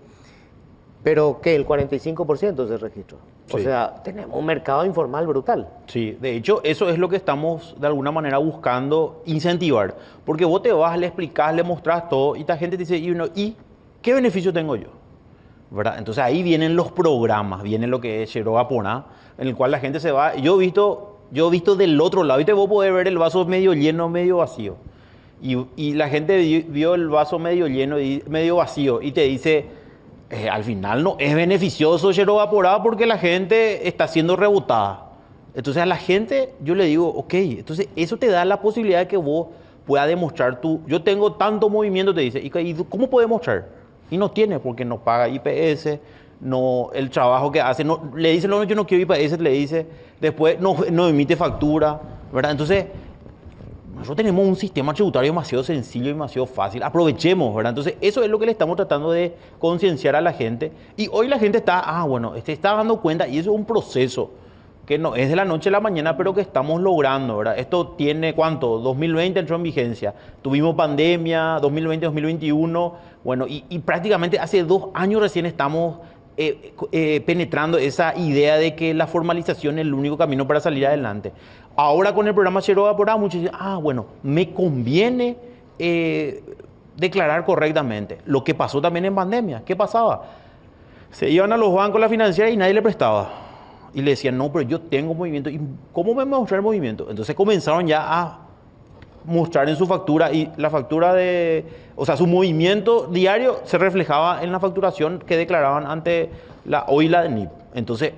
A: pero que el 45% se registró. O
D: Sí.
A: sea, tenemos un mercado informal brutal.
D: Sí, de hecho, eso es lo que estamos de alguna manera buscando incentivar. Porque vos te vas, le explicás, le mostrás todo y esta gente te dice, ¿y qué beneficio tengo yo? ¿Verdad? Entonces ahí vienen los programas, viene lo que es Xeroa Poná, en el cual la gente se va. Yo he visto del otro lado, y vos podés ver el vaso medio lleno, medio vacío. Y la gente vio el vaso medio lleno y medio vacío y te dice, al final no es beneficioso Xeroa Porá porque la gente está siendo rebotada. Entonces a la gente yo le digo, ok, entonces eso te da la posibilidad de que vos puedas demostrar yo tengo tanto movimiento, te dice, ¿y cómo puedo demostrar? Y no tiene, porque no paga IPS, no, el trabajo que hace, no, le dice, no, yo no quiero IPS, le dice, después no emite factura, ¿verdad? Entonces, nosotros tenemos un sistema tributario demasiado sencillo y demasiado fácil, aprovechemos, ¿verdad? Entonces, eso es lo que le estamos tratando de concienciar a la gente, y hoy la gente está, bueno, se está dando cuenta, y eso es un proceso que no es de la noche a la mañana, pero que estamos logrando, ¿verdad? Esto tiene, ¿cuánto? 2020 entró en vigencia. Tuvimos pandemia, 2020, 2021, bueno, y prácticamente hace 2 años recién estamos penetrando esa idea de que la formalización es el único camino para salir adelante. Ahora con el programa Cero Evaporado, muchos dicen, bueno, me conviene declarar correctamente. Lo que pasó también en pandemia, ¿qué pasaba? Se iban a los bancos, la financiera, y nadie le prestaba. Y le decían, no, pero yo tengo movimiento. ¿Y cómo me va a mostrar el movimiento? Entonces comenzaron ya a mostrar en su factura, y la factura o sea, su movimiento diario se reflejaba en la facturación que declaraban ante la DNIP. Entonces,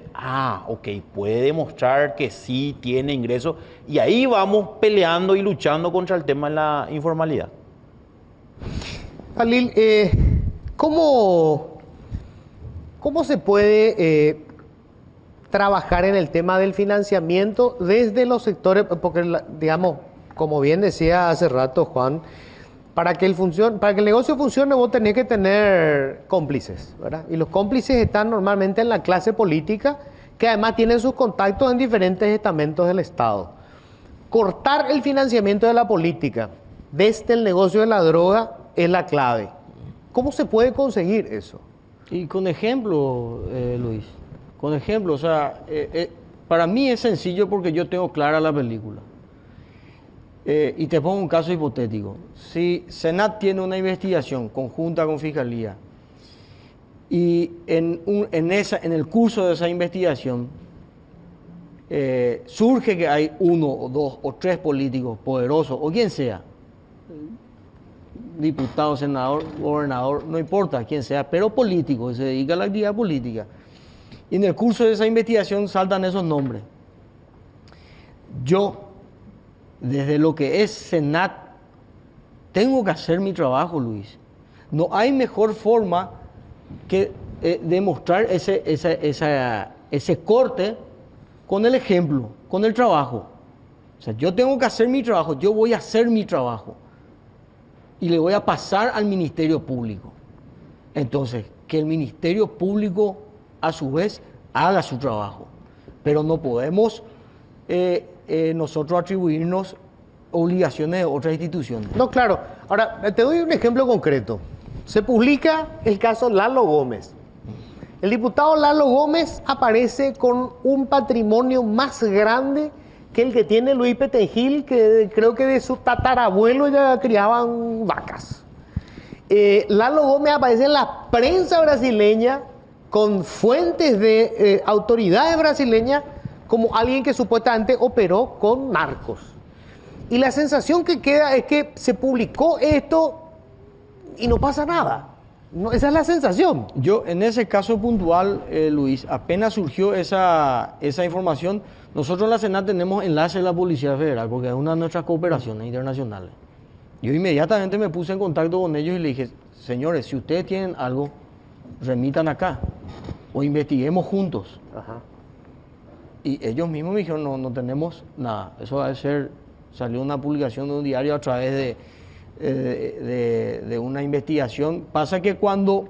D: ok, puede demostrar que sí tiene ingresos, y ahí vamos peleando y luchando contra el tema de la informalidad.
A: Khalil, ¿cómo se puede trabajar en el tema del financiamiento desde los sectores? Porque, digamos, como bien decía hace rato Juan, para que el negocio funcione vos tenés que tener cómplices, ¿verdad? Y los cómplices están normalmente en la clase política, que además tienen sus contactos en diferentes estamentos del Estado. Cortar el financiamiento de la política desde el negocio de la droga es la clave. ¿Cómo se puede conseguir eso?
C: Y con ejemplo, Luis, con ejemplo, o sea, para mí es sencillo porque yo tengo clara la película. Y te pongo un caso hipotético. Si Senat tiene una investigación conjunta con Fiscalía y en el curso de esa investigación surge que hay 1 o 2 o 3 políticos poderosos, o quien sea, diputado, senador, gobernador, no importa quién sea, pero político, que se dedica a la actividad política, y en el curso de esa investigación saltan esos nombres. Yo, desde lo que es Senat, tengo que hacer mi trabajo, Luis. No hay mejor forma que demostrar ese corte con el ejemplo, con el trabajo. O sea, yo tengo que hacer mi trabajo, yo voy a hacer mi trabajo y le voy a pasar al Ministerio Público. Entonces, que el Ministerio Público a su vez haga su trabajo, pero no podemos nosotros atribuirnos obligaciones de otras instituciones.
A: No, claro. Ahora, te doy un ejemplo concreto. Se publica el caso Lalo Gómez. El diputado Lalo Gómez aparece con un patrimonio más grande que el que tiene Luis Petengil, que creo que de su tatarabuelo ya criaban vacas. Lalo Gómez aparece en la prensa brasileña con fuentes de autoridades brasileñas como alguien que supuestamente operó con narcos. Y la sensación que queda es que se publicó esto y no pasa nada. No, esa es la sensación.
C: Yo, en ese caso puntual, Luis, apenas surgió esa información, nosotros en la Senat tenemos enlace de la Policía Federal, porque es una de nuestras cooperaciones internacionales. Yo inmediatamente me puse en contacto con ellos y le dije, señores, si ustedes tienen algo, remitan acá o investiguemos juntos.
A: Ajá.
C: Y ellos mismos me dijeron, no tenemos nada. Eso va a ser, salió una publicación de un diario a través de una investigación. Pasa que cuando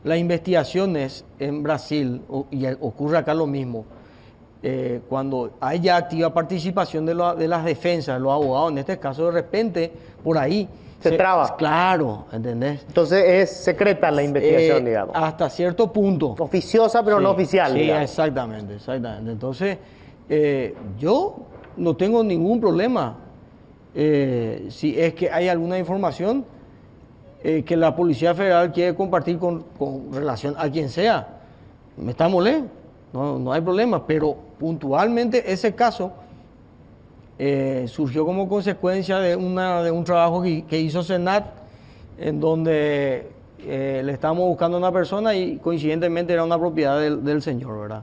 C: las investigaciones en Brasil, y ocurre acá lo mismo, cuando hay ya activa participación de las defensas, de los abogados, en este caso de repente, por ahí...
A: Se traba.
C: Claro, ¿entendés?
A: Entonces es secreta la investigación, digamos.
C: Hasta cierto punto.
A: Oficiosa, pero
C: Sí,
A: no oficial.
C: Sí,
A: digamos.
C: exactamente. Entonces, yo no tengo ningún problema. Si es que hay alguna información que la Policía Federal quiere compartir con relación a quien sea, me está molestando, no hay problema, pero puntualmente ese caso surgió como consecuencia de un trabajo que hizo Senat, en donde le estábamos buscando a una persona y coincidentemente era una propiedad del señor, ¿verdad?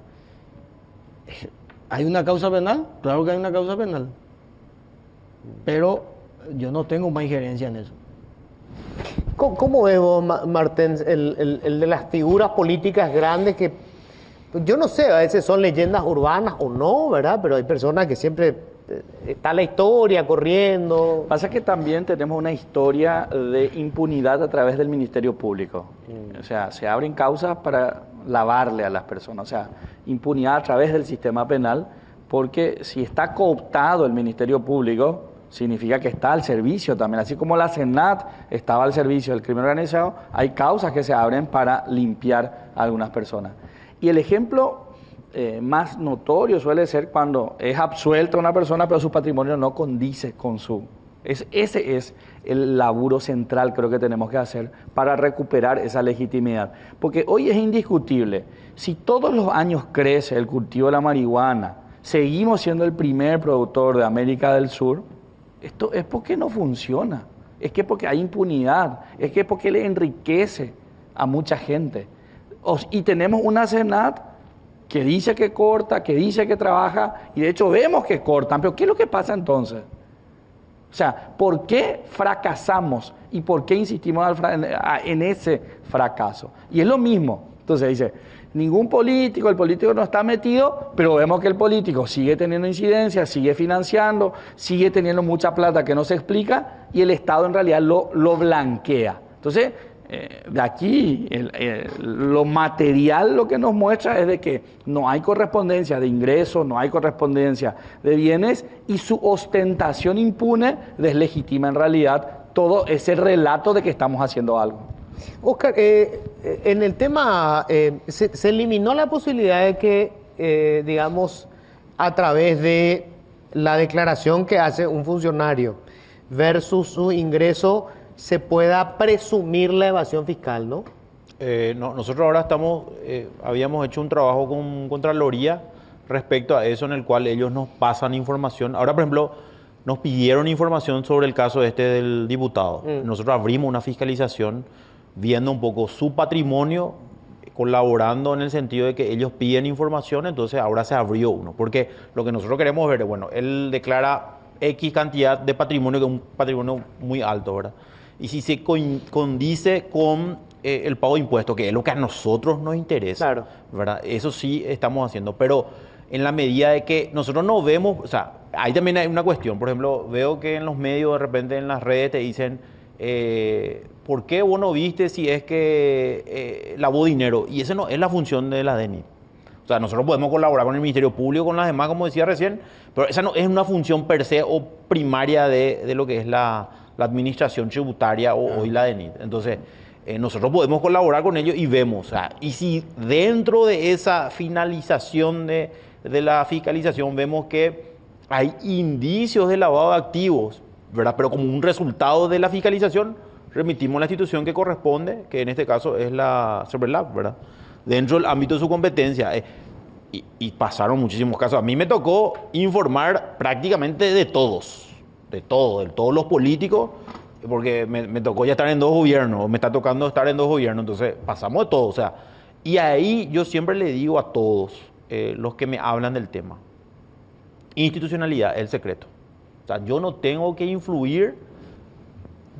C: ¿Hay una causa penal? Claro que hay una causa penal. Pero yo no tengo más injerencia en eso.
A: ¿Cómo ves vos, Martens, el de las figuras políticas grandes que, yo no sé, a veces son leyendas urbanas o no, ¿verdad? Pero hay personas que siempre está la historia corriendo.
E: Pasa que también tenemos una historia de impunidad a través del Ministerio Público. O sea, se abren causas para lavarle a las personas. O sea, impunidad a través del sistema penal, porque si está cooptado el Ministerio Público, significa que está al servicio también. Así como la Senat estaba al servicio del crimen organizado, hay causas que se abren para limpiar a algunas personas. Y el ejemplo más notorio suele ser cuando es absuelta una persona, pero su patrimonio no condice con su... Ese es el laburo central, creo que tenemos que hacer para recuperar esa legitimidad. Porque hoy es indiscutible, si todos los años crece el cultivo de la marihuana, seguimos siendo el primer productor de América del Sur, esto es porque no funciona, es que porque hay impunidad, es que porque le enriquece a mucha gente. Y tenemos una Senat que dice que corta, que dice que trabaja, y de hecho vemos que cortan, pero ¿qué es lo que pasa entonces? O sea, ¿por qué fracasamos y por qué insistimos en ese fracaso? Y es lo mismo. Entonces dice, ningún político, el político no está metido, pero vemos que el político sigue teniendo incidencia, sigue financiando, sigue teniendo mucha plata que no se explica y el Estado en realidad lo blanquea. Entonces, de aquí, lo material lo que nos muestra es de que no hay correspondencia de ingresos, no hay correspondencia de bienes y su ostentación impune deslegitima en realidad todo ese relato de que estamos haciendo algo.
A: Oscar, en el tema, se eliminó la posibilidad de que, digamos, a través de la declaración que hace un funcionario versus su ingreso, se pueda presumir la evasión fiscal, ¿no?
D: No, nosotros ahora habíamos hecho un trabajo con Contraloría respecto a eso, en el cual ellos nos pasan información. Ahora, por ejemplo, nos pidieron información sobre el caso del diputado. Nosotros abrimos una fiscalización viendo un poco su patrimonio, colaborando en el sentido de que ellos piden información, entonces ahora se abrió uno. Porque lo que nosotros queremos ver es, bueno, él declara X cantidad de patrimonio, que es un patrimonio muy alto, ¿verdad? Y si se condice con el pago de impuestos, que es lo que a nosotros nos interesa,
A: claro,
D: ¿verdad? Eso sí estamos haciendo, pero en la medida de que nosotros no vemos, o sea, ahí también hay una cuestión. Por ejemplo, veo que en los medios, de repente en las redes te dicen, ¿por qué vos no viste si es que lavó dinero? Y esa no es la función de la DENIT. O sea, nosotros podemos colaborar con el Ministerio Público, con las demás, como decía recién, pero esa no es una función per se o primaria de lo que es la administración tributaria o hoy la DENIT. Entonces, nosotros podemos colaborar con ellos y vemos, o sea, y si dentro de esa finalización de la fiscalización vemos que hay indicios de lavado de activos, ¿verdad? Pero como un resultado de la fiscalización, remitimos a la institución que corresponde, que en este caso es la CERVELAP, ¿verdad? Dentro del ámbito de su competencia. Y pasaron muchísimos casos. A mí me tocó informar prácticamente de todos los políticos, porque me tocó ya estar en 2 gobiernos, me está tocando estar en 2 gobiernos, entonces pasamos de todo. O sea, y ahí yo siempre le digo a todos los que me hablan del tema, institucionalidad es el secreto. O sea, yo no tengo que influir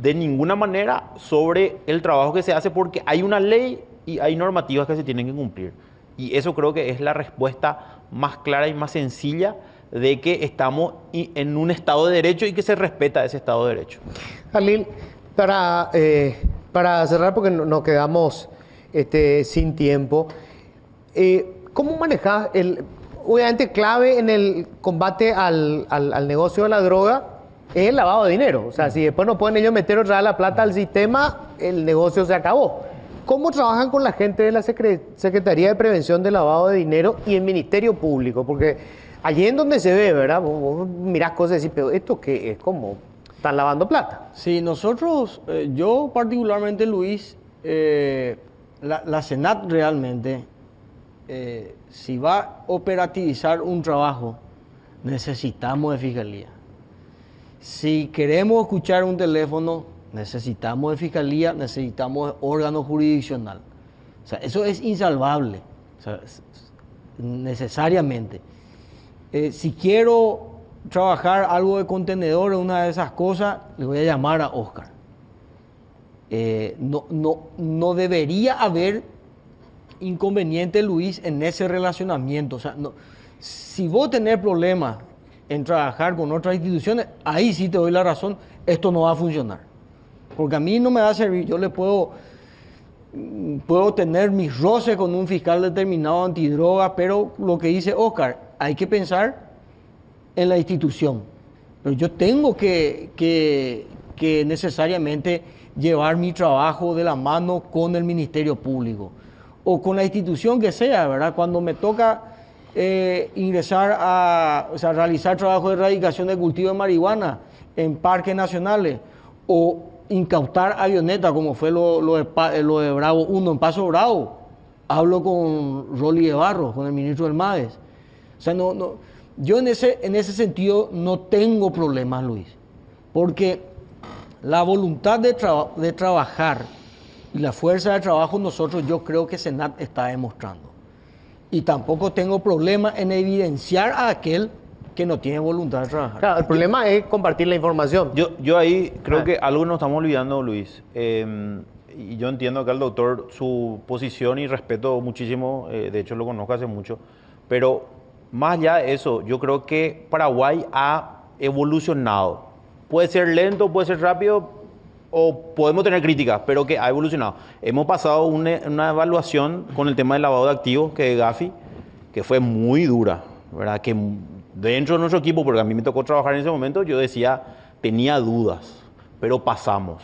D: de ninguna manera sobre el trabajo que se hace porque hay una ley y hay normativas que se tienen que cumplir. Y eso creo que es la respuesta más clara y más sencilla de que estamos en un Estado de Derecho y que se respeta ese Estado de Derecho.
A: Jalil, para cerrar, porque nos quedamos sin tiempo, ¿cómo manejas obviamente clave en el combate al negocio de la droga es el lavado de dinero? O sea, si después no pueden ellos meter otra vez la plata al sistema, el negocio se acabó. ¿Cómo trabajan con la gente de la Secretaría de Prevención del Lavado de Dinero y el Ministerio Público? Porque allí en donde se ve, ¿verdad? Vos mirás cosas y decís, pero ¿esto qué es? ¿Cómo están lavando plata?
C: Sí, nosotros, yo particularmente, Luis, la Senat realmente, si va a operativizar un trabajo, necesitamos de fiscalía. Si queremos escuchar un teléfono, necesitamos de fiscalía, necesitamos de órgano jurisdiccional. O sea, eso es insalvable, o sea, necesariamente. Si quiero trabajar algo de contenedor o una de esas cosas, le voy a llamar a Oscar. No debería haber inconveniente, Luis, en ese relacionamiento. O sea, si vos tenés problemas en trabajar con otras instituciones, ahí sí te doy la razón, esto no va a funcionar. Porque a mí no me va a servir, yo le puedo tener mis roces con un fiscal determinado antidroga, pero lo que dice Oscar, hay que pensar en la institución. Pero yo tengo que necesariamente llevar mi trabajo de la mano con el Ministerio Público o con la institución que sea, ¿verdad? Cuando me toca realizar trabajo de erradicación de cultivo de marihuana en parques nacionales o incautar avionetas, como fue lo de Bravo 1 en Paso Bravo, hablo con Rolly de Barros, con el ministro del MADES. O sea, yo en ese sentido no tengo problemas, Luis, porque la voluntad de trabajar y la fuerza de trabajo nosotros, yo creo que Senat está demostrando. Y tampoco tengo problema en evidenciar a aquel que no tiene voluntad de trabajar.
A: Claro, el problema es compartir la información.
D: Yo ahí creo que algo nos estamos olvidando, Luis. Y yo entiendo acá el doctor, su posición, y respeto muchísimo, de hecho lo conozco hace mucho, pero más allá de eso, yo creo que Paraguay ha evolucionado. Puede ser lento, puede ser rápido, o podemos tener críticas, pero que ha evolucionado. Hemos pasado una evaluación con el tema del lavado de activos, que de Gafi, que fue muy dura, ¿verdad? Que dentro de nuestro equipo, porque a mí me tocó trabajar en ese momento, yo decía, tenía dudas, pero pasamos.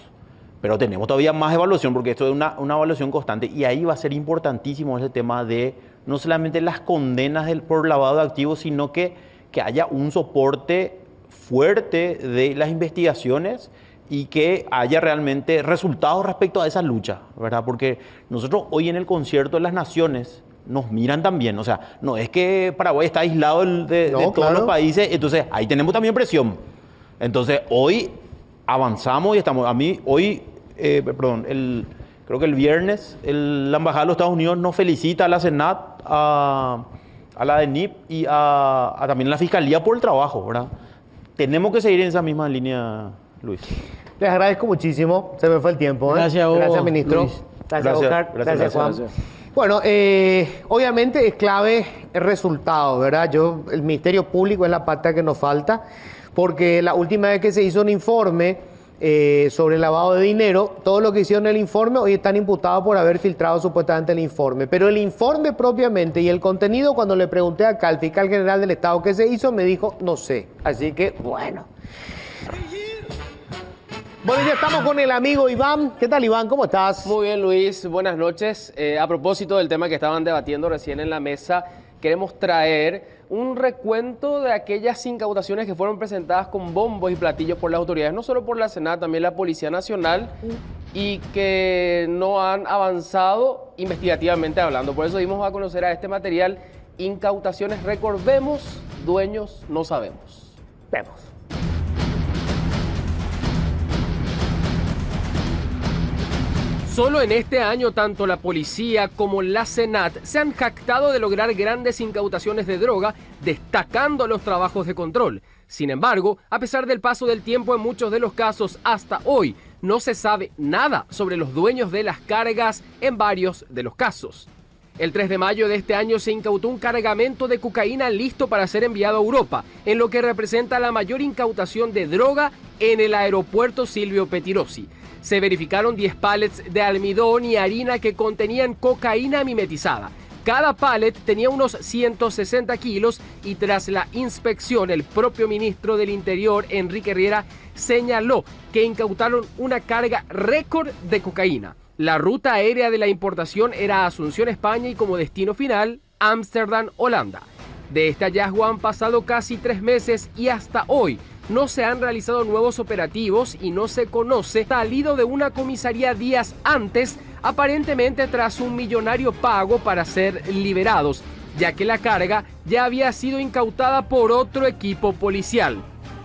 D: Pero tenemos todavía más evaluación, porque esto es una evaluación constante, y ahí va a ser importantísimo ese tema de no solamente las condenas por lavado de activos, sino que haya un soporte fuerte de las investigaciones y que haya realmente resultados respecto a esa lucha, ¿verdad? Porque nosotros hoy en el Concierto de las Naciones nos miran también, o sea, no es que Paraguay está aislado de todos los países, entonces ahí tenemos también presión. Entonces hoy avanzamos y estamos, creo que el viernes la Embajada de los Estados Unidos nos felicita a la Senat, a la DENIP y también a la Fiscalía por el trabajo, ¿verdad? Tenemos que seguir en esa misma línea, Luis.
A: Les agradezco muchísimo. Se me fue el tiempo.
C: Gracias a vos,
A: Gracias, ministro.
C: Luis.
A: Gracias, Oscar. Gracias, Juan. Bueno, obviamente es clave el resultado, ¿verdad? El Ministerio Público es la pata que nos falta, porque la última vez que se hizo un informe sobre el lavado de dinero, todo lo que hicieron en el informe hoy están imputados por haber filtrado supuestamente el informe. Pero el informe propiamente y el contenido, cuando le pregunté acá al fiscal general del Estado qué se hizo, me dijo, no sé. Así que, bueno. Bueno, ya estamos con el amigo Iván. ¿Qué tal, Iván? ¿Cómo estás?
F: Muy bien, Luis. Buenas noches. A propósito del tema que estaban debatiendo recién en la mesa, queremos traer un recuento de aquellas incautaciones que fueron presentadas con bombos y platillos por las autoridades, no solo por la Senat, también la Policía Nacional, y que no han avanzado investigativamente hablando. Por eso dimos a conocer a este material, Incautaciones Récord. Vemos, dueños no sabemos.
A: Vemos.
F: Solo en este año, tanto la policía como la Senat se han jactado de lograr grandes incautaciones de droga, destacando los trabajos de control. Sin embargo, a pesar del paso del tiempo, en muchos de los casos hasta hoy no se sabe nada sobre los dueños de las cargas en varios de los casos. El 3 de mayo de este año se incautó un cargamento de cocaína listo para ser enviado a Europa, en lo que representa la mayor incautación de droga en el aeropuerto Silvio Pettirossi. Se verificaron 10 pallets de almidón y harina que contenían cocaína mimetizada. Cada pallet tenía unos 160 kilos y tras la inspección, el propio ministro del Interior, Enrique Riera, señaló que incautaron una carga récord de cocaína. La ruta aérea de la importación era Asunción, España, y como destino final, Ámsterdam, Holanda. De este hallazgo han pasado casi 3 meses y hasta hoy no se han realizado nuevos operativos y no se conoce salido de una comisaría días antes, aparentemente tras un millonario pago para ser liberados, ya que la carga ya había sido incautada por otro equipo policial.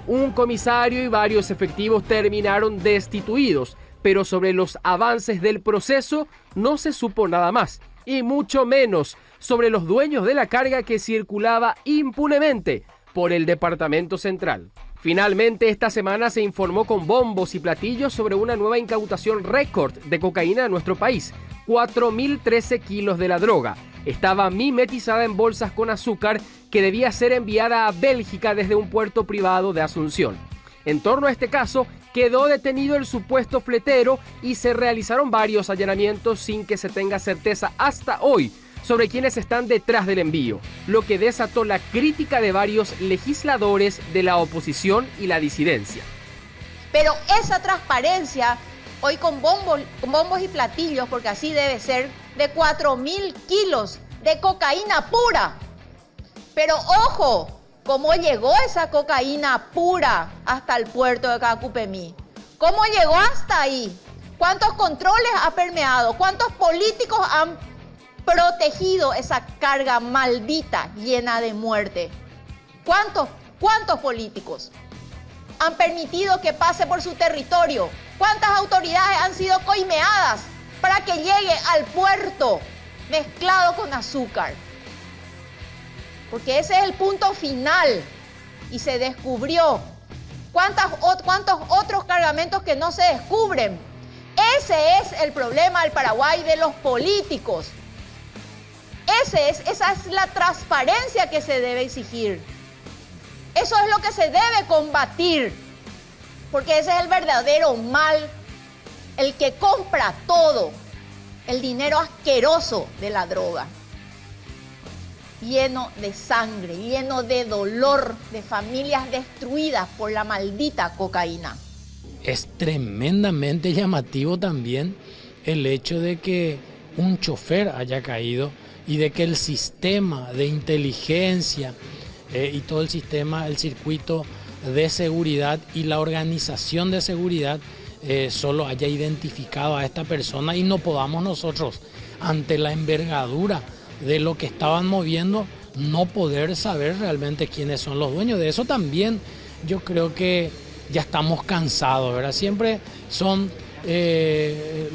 F: Un comisario y varios efectivos terminaron destituidos, pero sobre los avances del proceso no se supo nada más, y mucho menos sobre los dueños de la carga que circulaba impunemente por el Departamento Central. Finalmente, esta semana se informó con bombos y platillos sobre una nueva incautación récord de cocaína en nuestro país. 4.013 kilos de la droga. Estaba mimetizada en bolsas con azúcar que debía ser enviada a Bélgica desde un puerto privado de Asunción. En torno a este caso, quedó detenido el supuesto fletero y se realizaron varios allanamientos sin que se tenga certeza hasta hoy sobre quienes están detrás del envío, lo que desató la crítica de varios legisladores de la oposición y la disidencia.
G: Pero esa transparencia, hoy con bombos y platillos, porque así debe ser, de 4.000 kilos de cocaína pura. Pero ojo, ¿cómo llegó esa cocaína pura hasta el puerto de Cacupemí? ¿Cómo llegó hasta ahí? ¿Cuántos controles ha permeado? ¿Cuántos políticos han protegido esa carga maldita llena de muerte? ¿Cuántos políticos han permitido que pase por su territorio? ¿Cuántas autoridades han sido coimeadas para que llegue al puerto mezclado con azúcar? Porque ese es el punto final y se descubrió. ¿Cuántos otros cargamentos que no se descubren? Ese es el problema del Paraguay de los políticos. Esa es la transparencia que se debe exigir. Eso es lo que se debe combatir, porque ese es el verdadero mal, el que compra todo, el dinero asqueroso de la droga, lleno de sangre, lleno de dolor, de familias destruidas por la maldita cocaína.
H: Es tremendamente llamativo también el hecho de que un chofer haya caído y de que el sistema de inteligencia y todo el sistema, el circuito de seguridad y la organización de seguridad solo haya identificado a esta persona y no podamos nosotros, ante la envergadura de lo que estaban moviendo, no poder saber realmente quiénes son los dueños. De eso también yo creo que ya estamos cansados, ¿verdad? Siempre son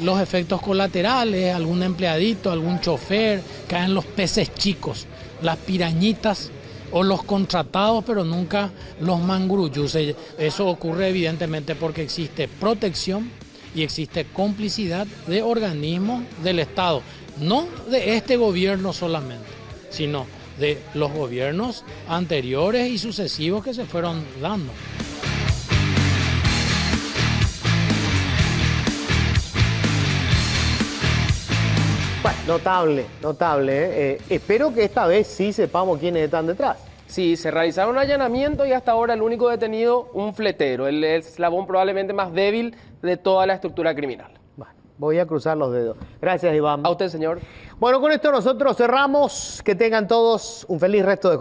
H: los efectos colaterales, algún empleadito, algún chofer, caen los peces chicos, las pirañitas o los contratados, pero nunca los mangurullus. Eso ocurre evidentemente porque existe protección y existe complicidad de organismos del Estado, no de este gobierno solamente, sino de los gobiernos anteriores y sucesivos que se fueron dando.
A: Bueno, notable. Espero que esta vez sí sepamos quiénes están detrás.
F: Sí, se realizaron allanamientos y hasta ahora el único detenido, un fletero, el eslabón probablemente más débil de toda la estructura criminal.
A: Bueno, voy a cruzar los dedos. Gracias, Iván.
F: A usted, señor.
A: Bueno, con esto nosotros cerramos. Que tengan todos un feliz resto de jornada.